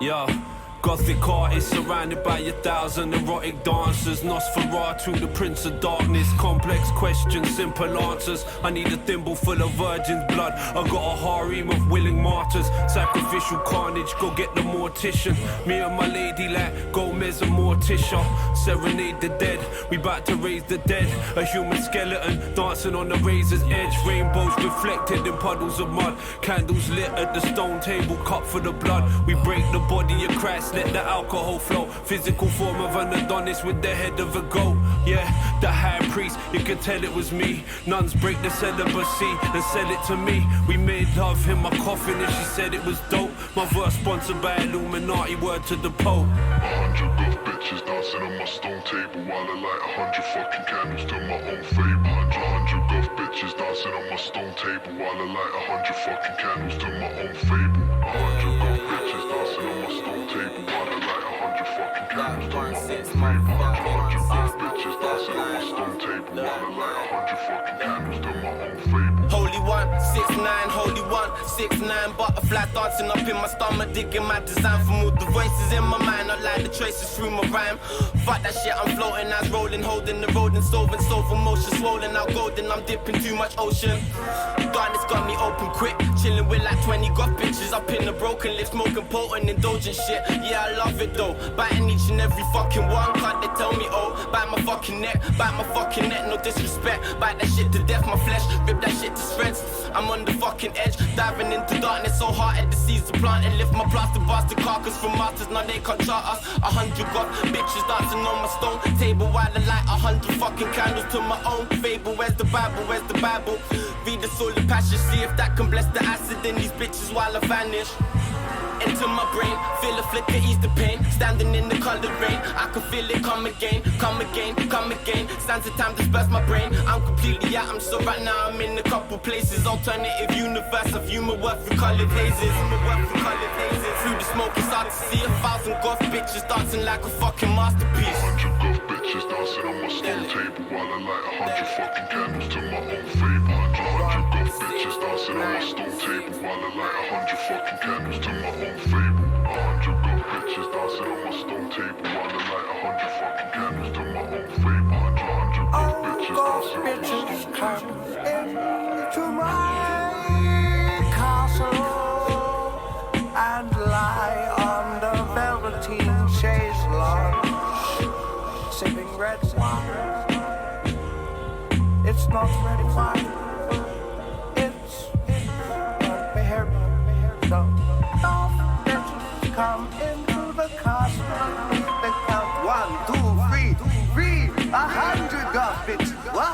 Speaker 14: Yo, Gothic artist surrounded by 1,000 erotic dancers. Nosferatu, the prince of darkness. Complex questions, simple answers. I need a thimble full of virgin's blood. I got a harem of willing martyrs. Sacrificial carnage, go get the mortician. Me and my lady like Gomez and Morticia. Serenade the dead, we bout to raise the dead. A human skeleton dancing on the razor's edge. Rainbows reflected in puddles of mud. Candles lit at the stone table, cup for the blood. We break the body of Christ, let the alcohol flow. Physical form of an Adonis with the head of a goat. Yeah, the high priest, you can tell it was me. Nuns break the celibacy and sell it to me. We made love in my coffin and she said it was dope. My verse sponsored by Illuminati, word to the Pope.
Speaker 10: 100 goth bitches dancing on my stone table while I light 100 fucking candles to my own fable. 100 goth bitches dancing on my stone table while I light 100 fucking candles to my own fable. 100 goth bitches dancing on my stone table while I light 100 fucking candles to my own fable. 100 goth bitches dancing on my stone table while I light 100 fucking candles to my own fable.
Speaker 7: Holy one, 6'9", holy one, 6'9", butterfly dancing up in my stomach, digging my design from all the voices in my mind. I line the traces through my rhyme. Fuck that shit, I'm floating, eyes rolling, holding the road and solving, soulful motion, swollen out golden. I'm dipping too much ocean. Darkness got me open quick, chilling with like 20 goth bitches up in the broken lift, smoking potent, indulgent shit. Yeah, I love it though, biting each and every fucking one. Can't they tell me oh, bite my fucking neck, no disrespect. Bite that shit to death, my flesh, rip that shit to shreds. I'm on the fucking edge, diving into darkness so hard at the seeds to plant and lift my plaster bastard carcass from martyrs. Now they can't chart us. 100 goth bitches dancing on my stone table while I light 100 fucking candles to my own fable. Where's the Bible? Where's the Bible? Read the soul of passion, see if that can bless the acid in these bitches while I vanish. Into my brain, feel a flicker, ease the pain. Standing in the colored rain, I can feel it come again, come again, come again. Stands the time to disperse my brain. I'm completely out, I'm so right now I'm in a couple places. Alternative universe of humor worth through colored hazes. Through the smoke it's hard to see 1,000 goth bitches dancing like a fucking masterpiece.
Speaker 10: 100 goth bitches dancing on my stone table while I light 100 fucking candles to my own fable. 100 goth bitches dancing on my stone table while I light 100 fucking candles to my own fable. 100 goth bitches dancing on my stone table while I light 100 fucking candles to my own fable. 100 goth bitches dancing on my stone table.
Speaker 15: Into my castle and lie on the velveteen chaise lounge, sipping red wine. It's not red wine, it's beer. No, bitches come into the castle and they count 1, 2, 3, 100 goth bitches. Why?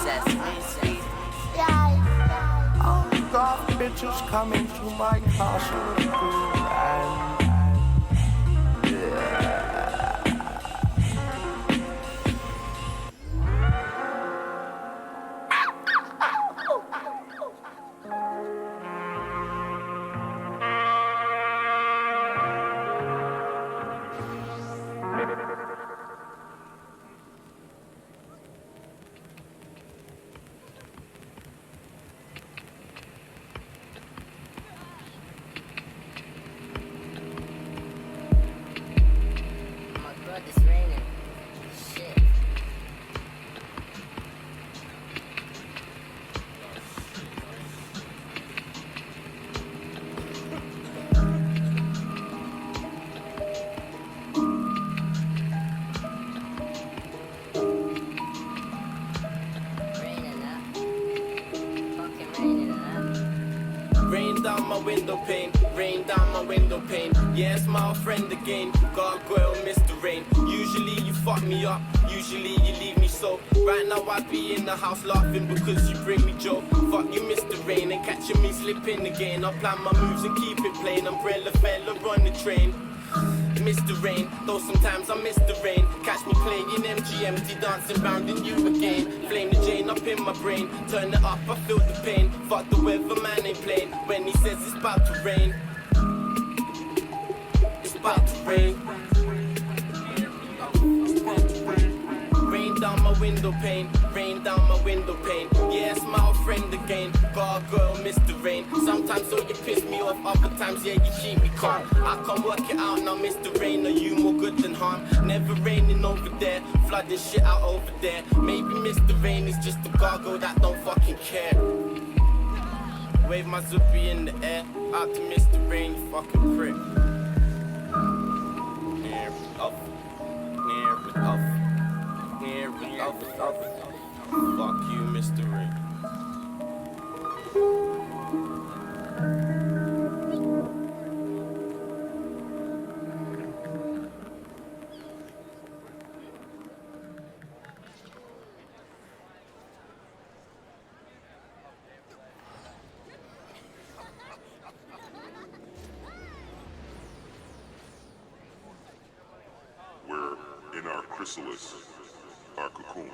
Speaker 15: Sesame. Oh, goth bitches come into my castle and
Speaker 7: window pane, rain down my window pane. Yeah, it's my old friend again, gargoyle, Mr. Rain. Usually you fuck me up, usually you leave me so. Right now I be in the house laughing because you bring me joy. Fuck you, Mr. Rain, and catching me slipping again. I plan my moves and keep it plain. Umbrella fella on the train. Mr. Rain, though sometimes I miss the rain. Catch me playing MGMT, dancing round in you again. Flame the Jane up in my brain, turn it up, I feel the pain. Fuck the weather, man ain't playing when he says it's about to rain. It's about to rain. Rain down my window pane, rain down my window pane. Yeah, it's my old friend again, gargoyle, Mr. Rain. Sometimes so you piss me off, other times yeah you keep me calm. I can't work it out now, Mr. Rain. Are you more good than harm? Never raining over there, flooding shit out over there. Maybe Mr. Rain is just a gargoyle that don't fucking care. Wave my zippy in the air, out to Mr. Rain, you fucking prick. Near up, near up, near up. Fuck you, Mr. Rain.
Speaker 16: In our chrysalis, our cocoon.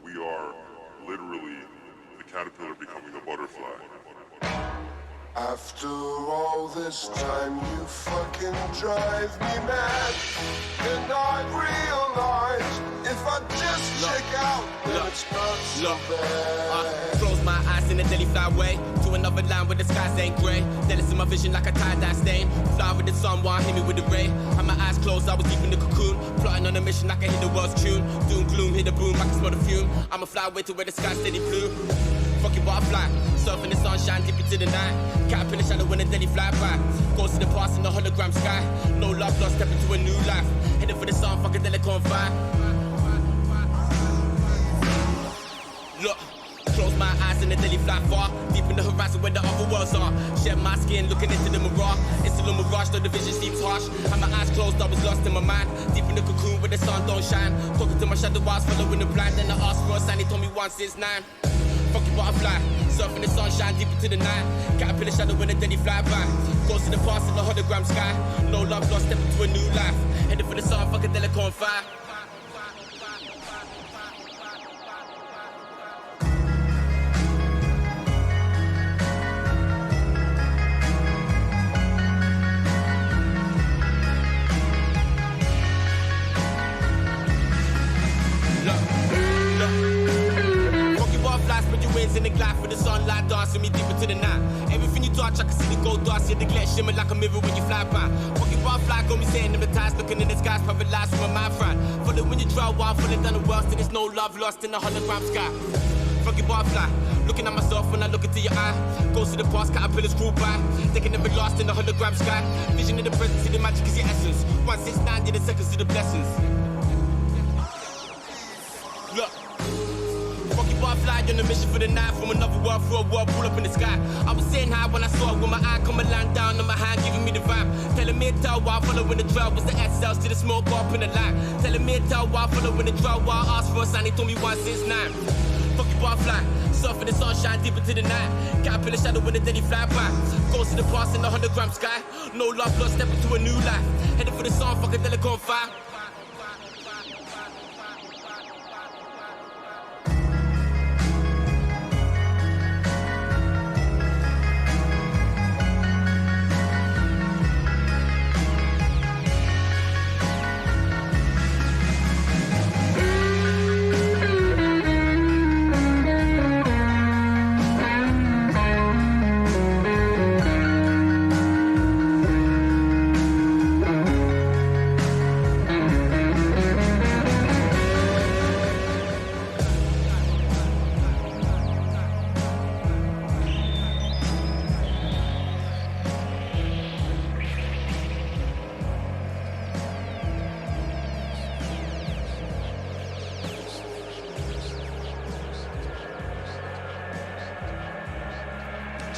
Speaker 16: We are literally the caterpillar becoming a butterfly.
Speaker 17: After all this time, you fucking drive me mad. And I realize if I just check out, then it's not so bad.
Speaker 7: Close my eyes in a Delhi flyway to another line where the skies ain't grey. Then it's in my vision like a tie-dye stain. Fly with the sun while hit me with the ray. Had my eyes closed, I was deep in the cocoon. Plotting on a mission like I hit the world's tune. Doom gloom, hit the boom, I can smell the fume. I'ma fly away to where the sky steady blue. Fucking butterfly, surfing the sunshine, deep into the night. Cap in the shadow when the Delhi fly by. Goes to the past in the hologram sky. No love lost, step into a new life. Heading for the sun, fucking Delhi can't find. Look, close my eyes and the Delhi fly far. Deep in the horizon where the other worlds are. Shed my skin, looking into the mirage. It's still a mirage, though the vision seems harsh. Had my eyes closed, I was lost in my mind. Deep in the cocoon where the sun don't shine. Talking to my shadow while I was following the blind. Then I asked for a sign, he told me 169. Fucking butterfly, surfing the sunshine deep into the night. Caterpillar shadow when the Delhi fly by. Goes to the past in the hologram sky. No love lost, step into a new life. Headed for the sun, fucking Delhi can't fire. In the glass with the sunlight dancing me deep into the night. Everything you touch, I can see the gold dust. See the glare shimmer like a mirror when you fly by. Fucking butterfly got me saying hypnotized, looking in the skies, paralyzed from my mind fried. Following you drive while I'm falling down the world, still there's no love lost in the hologram sky. Fucking butterfly, looking at myself when I look into your eye. Goes to the past, caterpillars grew by. Thinking never lost in the hologram sky. Vision in the present, see the magic is your essence. 169, yeah, the seconds to the blessings. Look. Fucking butterfly on a mission for the night. From another world through a world, pull up in the sky. I was saying hi when I saw it with my eye. Come and land down on my hand, giving me the vibe. Telling me to tell while following the trail. Was the S-cells to the smoke up in the light. Telling me to tell while following the trail. While I asked for a sign, he told me 169. Fucking butterfly, surfing the sunshine deep into the night. Caterpillar shadow when the Delhi fly by. Goes to the past in the hologram sky. No love lost, step into a new life. Headed for the sun, fucking Delhi can't fire.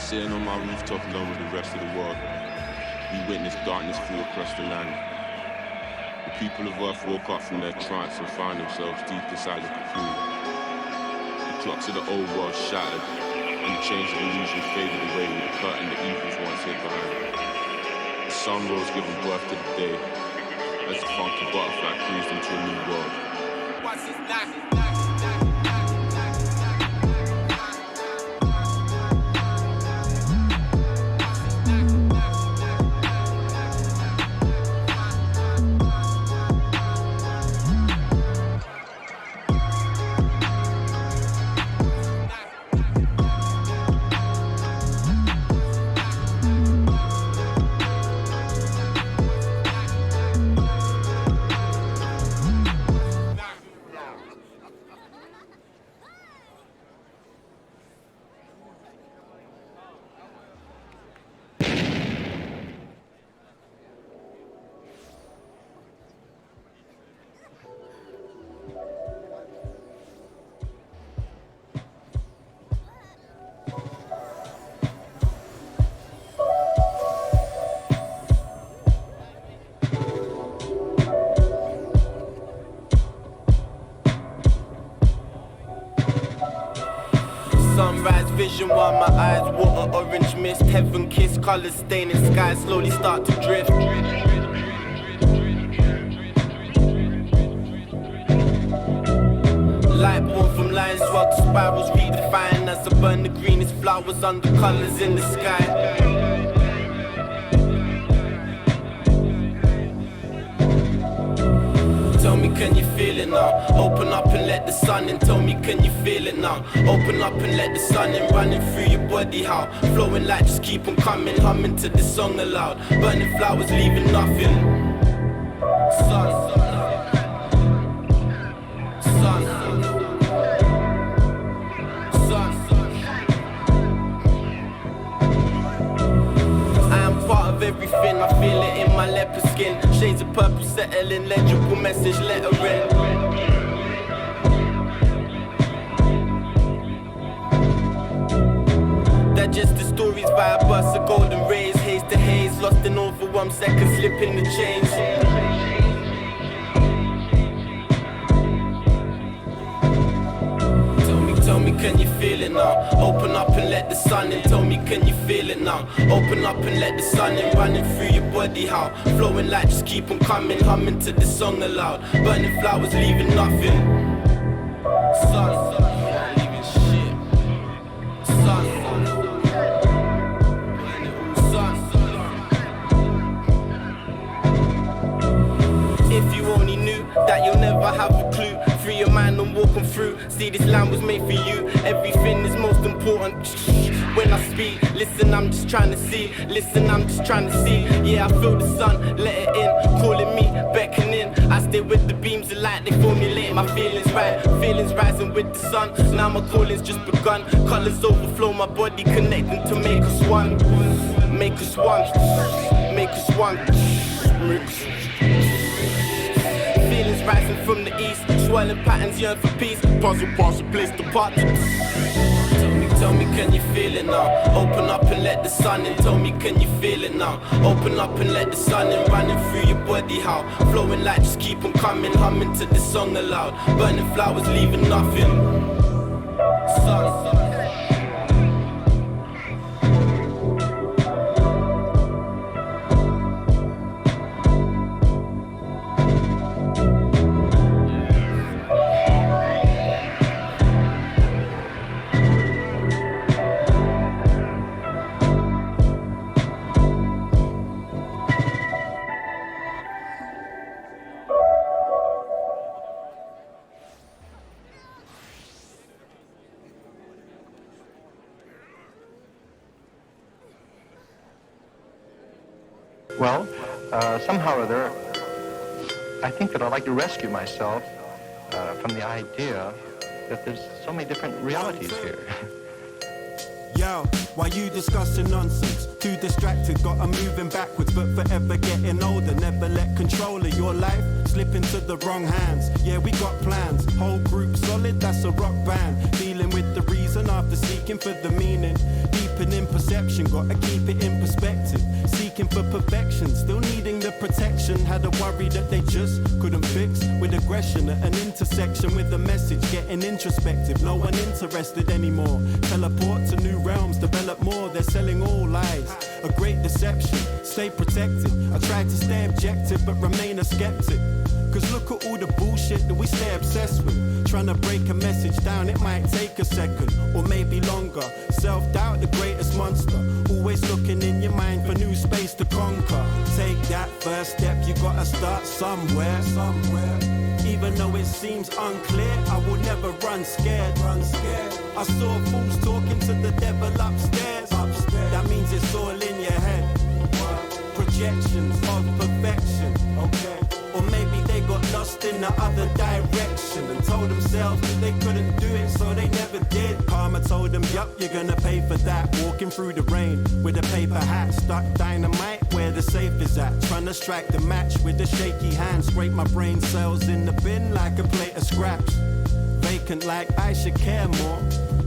Speaker 18: Sitting on my rooftop alone with the rest of the world, we witnessed darkness fall across the land. The people of Earth woke up from their trance and found themselves deep inside the cocoon. The clocks of the old world shattered, and the chains of illusion faded away with the curtain the evils once hid behind. The sun rose giving birth to the day, as the funky butterfly cruised into a new world.
Speaker 7: Sunrise vision while my eyes water, orange mist, heaven kiss, colours staining sky, slowly start to drift. Light born from lines, swell to spirals, redefine as I burn the greenest flowers under colours in the sky. Tell me, can you feel it now? Open up and let the sun in. Tell me, can you feel it now? Open up and let the sun in. Running through your body, how? Flowing like just keep on coming. Humming to this song aloud. Burning flowers, leaving nothing. Sun, sun, sun. I am part of everything. I feel it in my leopard skin. Shades of purple settling, legible message lettering. Digest the stories via bursts of golden rays. Haze to haze, lost in over 1 second, slipping the chains. Tell me, can you feel it now? Open up and let the sun in. Tell me, can you feel it now? Open up and let the sun in. Running through your body, how? Flowing like just keep on coming. Humming to this song aloud. Burning flowers, leaving nothing. Sun, leaving shit. Sun, if you only knew that you'll never have a clue. Free your mind and walk on through. See, this land was made for you. Everything is most important. When I speak, listen, I'm just trying to see. Listen, I'm just trying to see. Yeah, I feel the sun, let it in. Calling me, beckoning. I stay with the beams of light, they formulate my feelings right. Feelings rising with the sun. Now my calling's just begun. Colors overflow my body, connecting to make us one. Make us one. Make us one. Feelings rising from the east, swirling patterns yearn for peace. Puzzle parts replace the part. Tell me, can you feel it now? Open up and let the sun in. Tell me, can you feel it now? Open up and let the sun in. Running through your body, how? Flowing like just keep on coming. Humming to this song aloud. Burning flowers, leaving nothing. Sun.
Speaker 19: Well, somehow or other, I think that I'd like to rescue myself from the idea that there's so many different realities here.
Speaker 20: Yo, why you discussing nonsense? Too distracted, got 'em moving backwards, but forever getting older. Never let control of your life slip into the wrong hands. Yeah, we got plans, whole group solid, that's a rock band. Dealing with the reason after seeking for the meaning. Deepening perception, gotta keep it in perspective. Seeking for perfection, still needing the protection. Had a worry that they just couldn't fix. With aggression at an intersection with a message, getting introspective. No one interested anymore. Teleport to new realms, develop more. They're selling all lies, a great deception. Stay protected. I tried to stay objective but remain a skeptic. Cause look at all the bullshit that we stay obsessed with. Trying to break a message down, it might take a second or maybe longer. Self-doubt, the greatest monster. Always looking in your mind for new space to conquer. Take that first step, you gotta start somewhere. Even though it seems unclear, I will never run scared. I saw fools talking to the devil upstairs. That means it's all in your head. Projections of perfection, okay. Or maybe they got lost in the other direction and told themselves that they couldn't do it, so they never did. Karma told them, yup, you're gonna pay for that. Walking through the rain with a paper hat, stuck dynamite where the safe is at. Trying to strike the match with a shaky hand. Scrape my brain cells in the bin like a plate of scraps. Vacant like I should care more.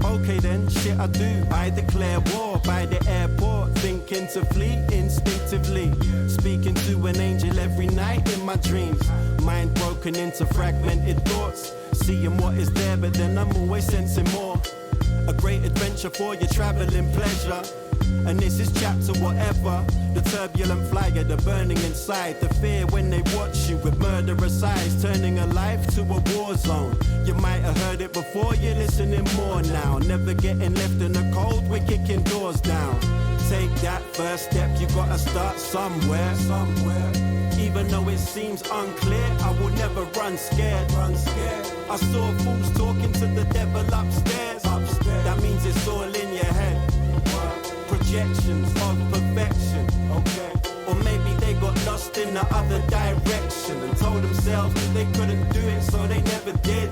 Speaker 20: Okay then, shit I do. I declare war by the airport. Thinking to flee instinctively. Speaking to an angel every night in my dreams. Mind broken into fragmented thoughts. Seeing what is there, but then I'm always sensing more. A great adventure for your traveling pleasure. And this is chapter whatever. The turbulent flyer, the burning inside, the fear when they watch you with murderous eyes, turning a life to a war zone. You might have heard it before, you're listening more now. Never getting left in the cold, we're kicking doors down. Take that first step, you gotta start somewhere. Even though it seems unclear, I will never run scared. I saw fools talking to the devil upstairs. That means it's all in your head. Projections of perfection, okay. Or maybe they got lost in the other direction and told themselves that they couldn't do it, so they never did.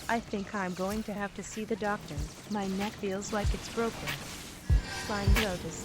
Speaker 21: I think I'm going to have to see the doctor. My neck feels like it's broken. Flying Lotus.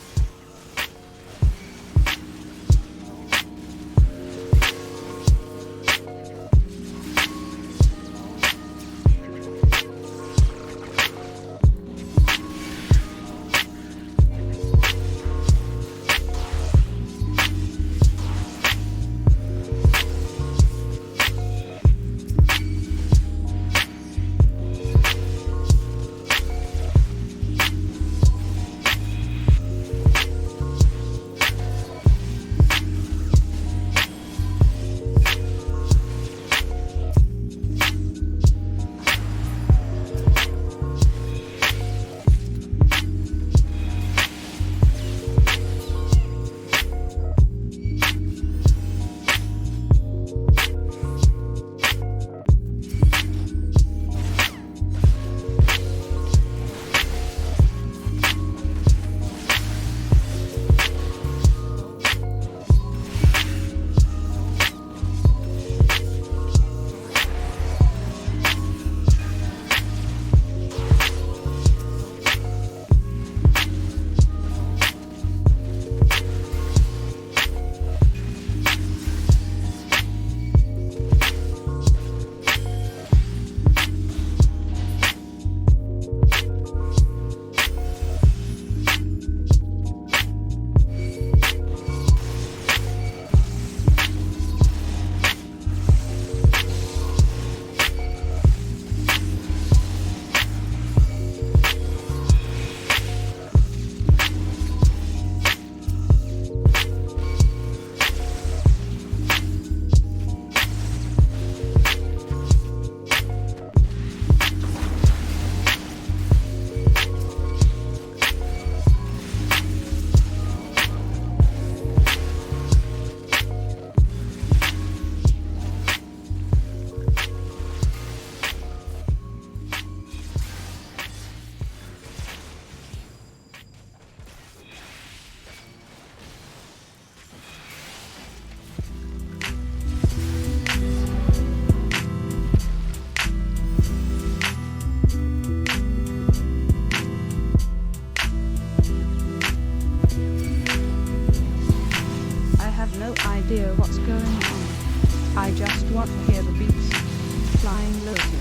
Speaker 21: Idea what's going on. I just want to hear the beats. Flying Lotus.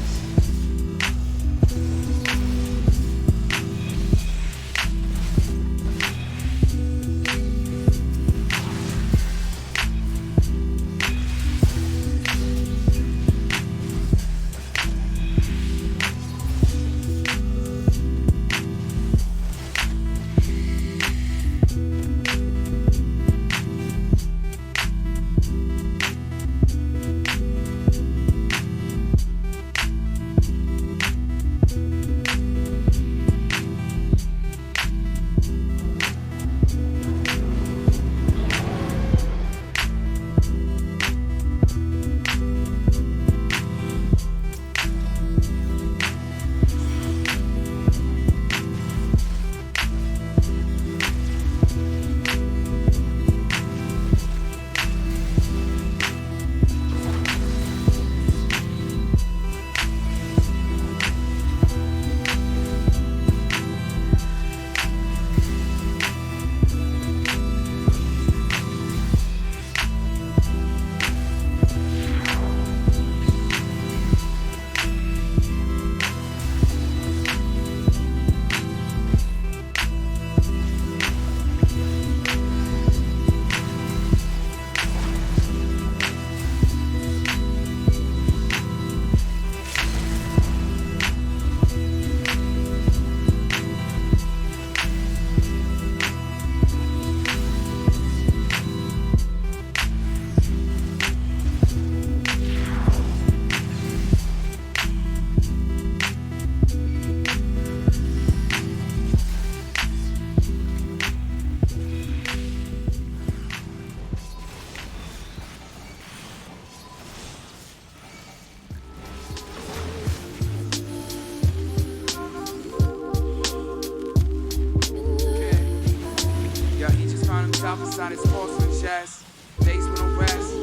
Speaker 22: Inside his porcelain chest, days with no rest,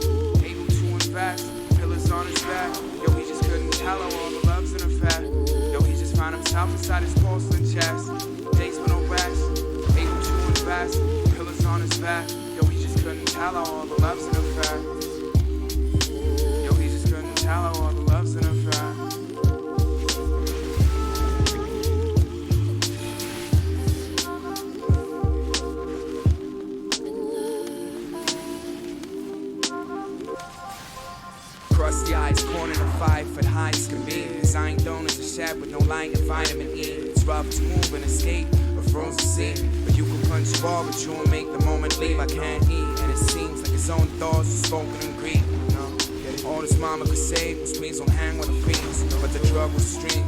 Speaker 22: able to invest, pillars on his back. Yo, we just couldn't tell her all the love's in effect. himself inside his porcelain chest. Days with no rest, able to invest. Pillars on his back. Yo, he just couldn't tell how all the love's in effect. Yo, he just couldn't tell how all the love's in effect. Crusty eyes, corner to 5 foot high as can be. Designed donuts a shed with no light and vitamin E. It's rough to move and escape a frozen sea. But you can punch a ball, but you won't make the moment leave. I can't eat, and it seems like his own thoughts are spoken in Greek. All his mama could say was please don't hang with the fiends. But the drug was stream.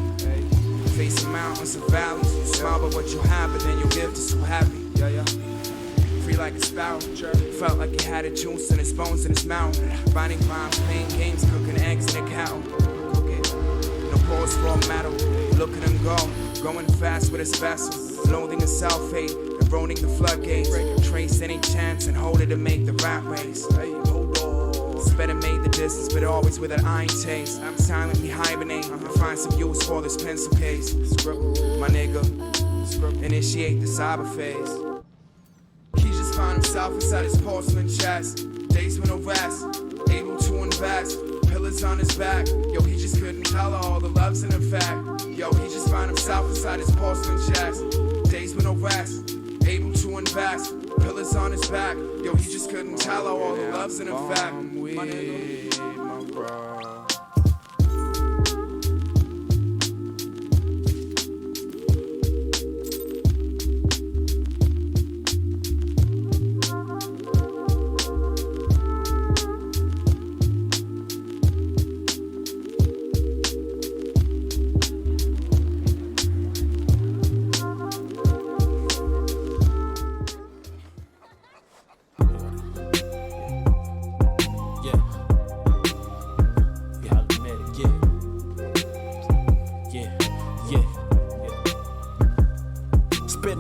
Speaker 22: Facing mountains and valleys. You smile but what you have, but then your gift is so happy. Free like a sparrow. Felt like he had a juice in his bones in his mouth. Finding rhymes, playing games, cooking eggs in a cow. No pause for all metal. Look at him go, going fast with his vessel. Loathing his self-hate, eroding the floodgates. Trace any chance and hold it to make the rat race. It's better made the distance, but always with an iron taste. I'm silently hibernating to find some use for this pencil case. My nigga, initiate the cyber phase. Found himself inside his porcelain chest. Days with no rest, able to invest. Pillars on his back. Yo, he just couldn't tell her all the love's in effect. Yo, he just found himself inside his porcelain chest. Days with no rest, able to invest. Pillars on his back. Yo, he just couldn't tell her all the love's in effect. My nigga, my bro.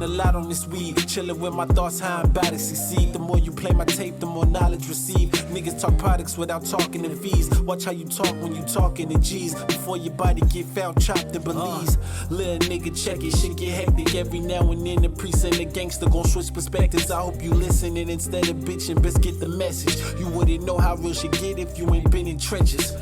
Speaker 1: A lot on this weed, chillin' with my thoughts, how I'm about to succeed. The more you play my tape, the more knowledge receive. Niggas talk products without talking in fees. Watch how you talk when you talking in G's. Before your body get found chopped in Belize. Little nigga check it, shit get hectic every now and then. The priest and the gangster gon' switch perspectives. I hope you listening instead of bitching, best get the message. You wouldn't know how real shit get if you ain't been in trenches.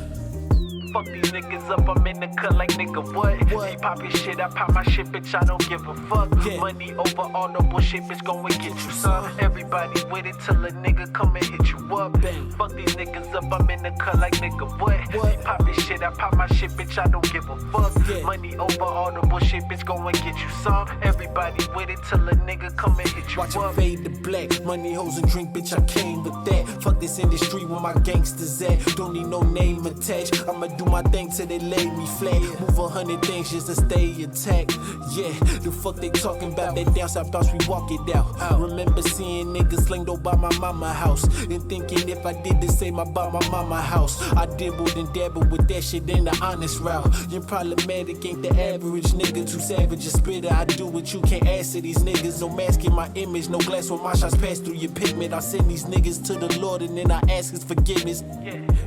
Speaker 1: Fuck these niggas up, I'm in the cut like nigga what? He pop his shit, I pop my shit, bitch, I don't give a fuck. Money over all the bullshit, bitch, gon' get you some. Everybody with it till a nigga come and hit you up. Fuck these niggas up, I'm in the cut like nigga what? He pop his shit, I pop my shit, bitch, I don't give a fuck. Money over all the bullshit, bitch, gon' get you some. Everybody with it till a nigga come and hit you up. Watch it fade to black, money, hoes and drink, bitch, I came with that. Fuck this industry where my gangsters at. Don't need no name attached, I'ma do my thing till they lay me flat. Move 100 things just to stay intact. Yeah, the fuck they talking about? That down south bounce, we walk it out. Remember seeing niggas slinged over by my mama house and thinking if I did the same about my mama house. I dibbled and dabbled with that shit in the honest route. You're problematic, ain't the average nigga. Too savage a spitter. I do what you can't ask to these niggas. No mask in my image, no glass when my shots pass through your pigment. I send these niggas to the Lord and then I ask his forgiveness.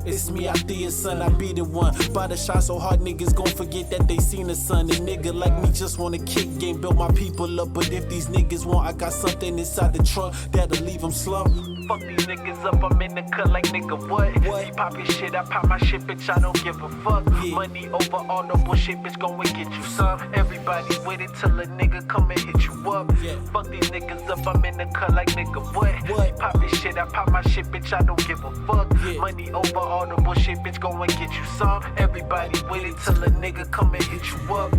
Speaker 1: It's me, I be his son, I be the one. By the shot so hard, niggas gon' forget that they seen the sun. A nigga like me just wanna kick game, build my people up. But if these niggas want, I got something inside the trunk that'll leave them slumped. Fuck these niggas up, I'm in the cut like nigga what? He pop his shit, I pop my shit, bitch, I don't give a fuck. Money over all the bullshit, bitch, gon' get you some. Everybody with it till a nigga come and hit you up. Fuck these niggas up, I'm in the cut like nigga what? He pop his shit, I pop my shit, bitch, I don't give a fuck. Money over all the bullshit, bitch, gon' get you some. Everybody with it till a nigga come and hit you up.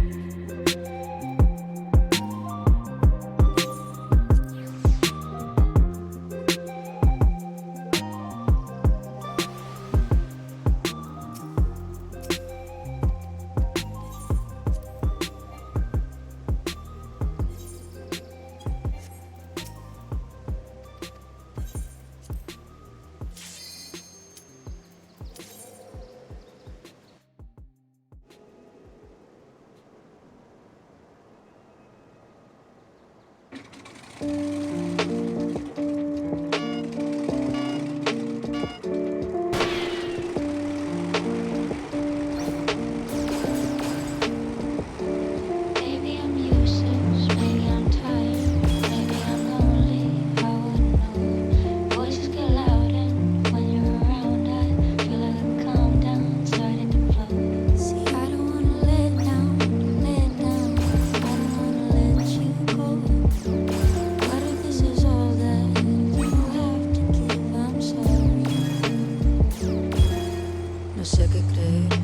Speaker 2: no sé qué creer.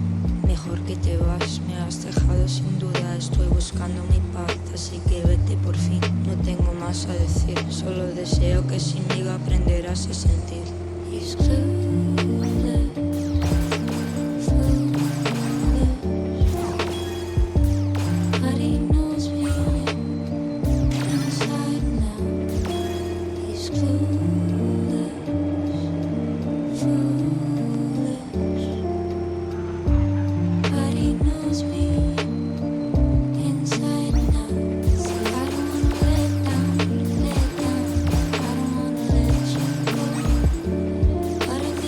Speaker 2: Mejor que te vas, me has dejado sin duda. Estoy buscando mi paz, así que vete por fin. No tengo más a decir, solo deseo que sin mí aprenderás a sentir.
Speaker 5: But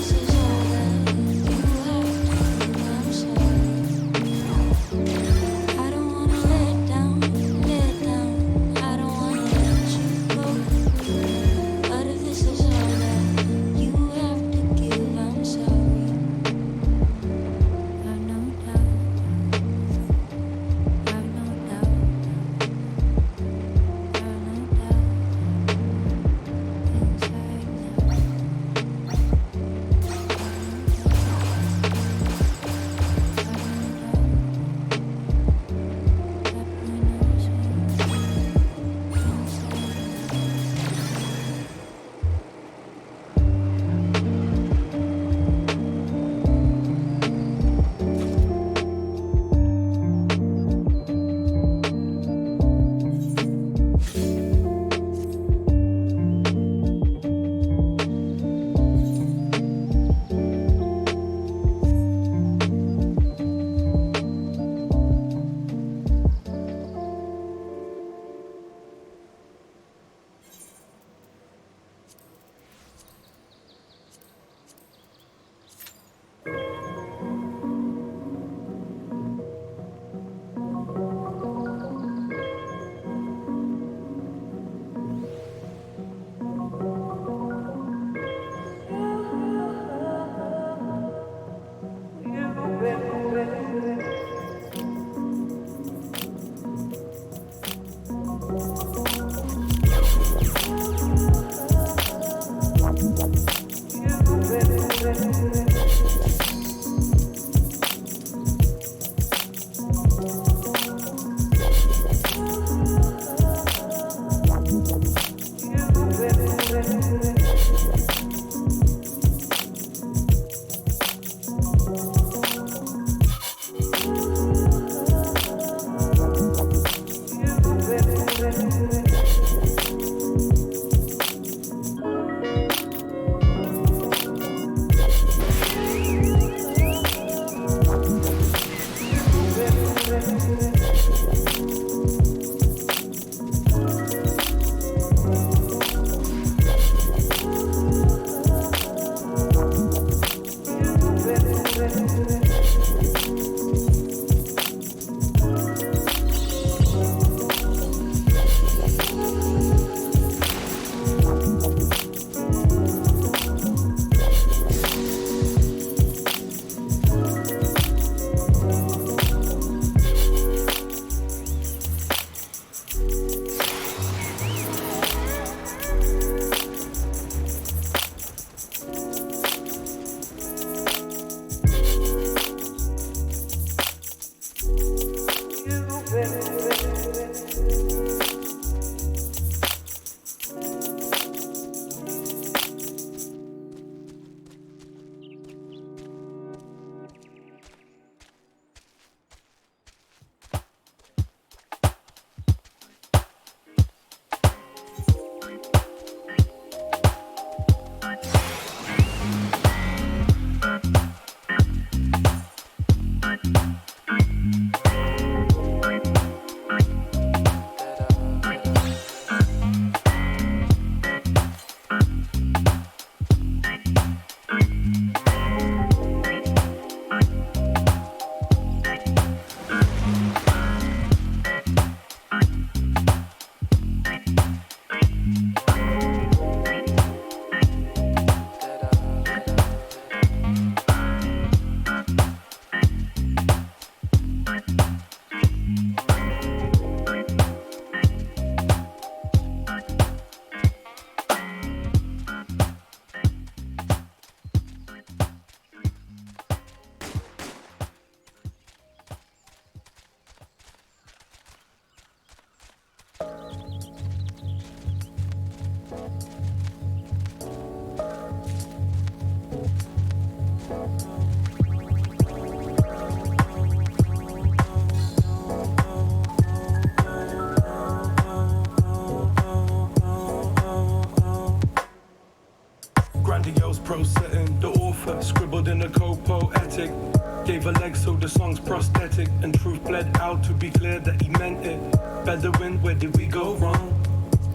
Speaker 3: Gave a leg so the song's prosthetic, and truth bled out to be clear that he meant it. Bedouin, where did we go wrong?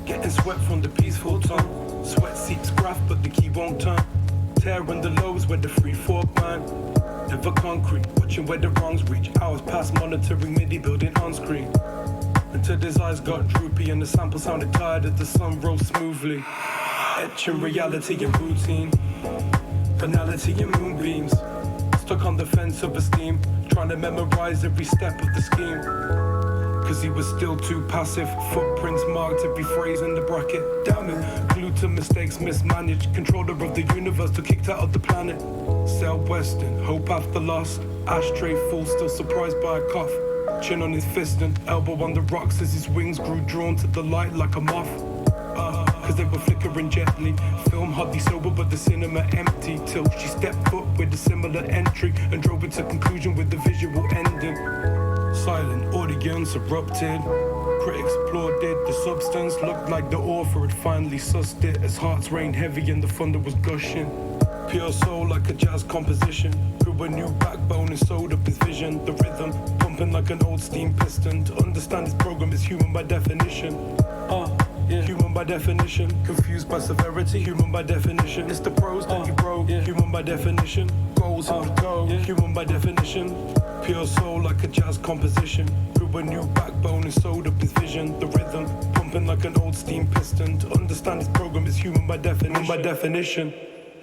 Speaker 3: Getting sweat from the peaceful tongue. Sweat seeks graft, but the key won't turn. Tearing the lows where the free fork man. Never concrete, watching where the wrongs reach. Hours past monitoring MIDI building on screen. Until his eyes got droopy and the sample sounded tired as the sun rose smoothly. Etching reality and routine. Banality and moonbeams. Stuck on the fence of esteem, trying to memorize every step of the scheme. Cause he was still too passive. Footprints marked every phrase in the bracket. Damn it, glued to mistakes mismanaged. Controller of the universe to kicked out of the planet. Southwestern, hope after loss. Ashtray full, still surprised by a cough. Chin on his fist and elbow on the rocks as his wings grew drawn to the light like a moth. Cause they were flickering gently. Film hardly sober but the cinema empty. Till she stepped foot with a similar entry and drove it to conclusion with the visual ending. Silent audience erupted. Critics applauded. The substance looked like the author had finally sussed it. As hearts rained heavy and the thunder was gushing. Pure soul like a jazz composition. Grew a new backbone and sewed up his vision. The rhythm pumping like an old steam piston. To understand his program is human by definition. Yeah. Human by definition, confused by severity. Human by definition, it's the pros that you broke. Human by definition, goals on the go. Human by definition, pure soul like a jazz composition. Grew a new backbone and sewed up his vision. The rhythm pumping like an old steam piston. To understand his program is human by definition.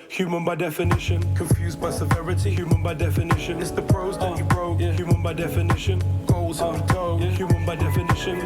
Speaker 3: Human by definition, confused by severity. Human by definition, it's the pros that you broke. Human by definition, goals on the go. Human by definition.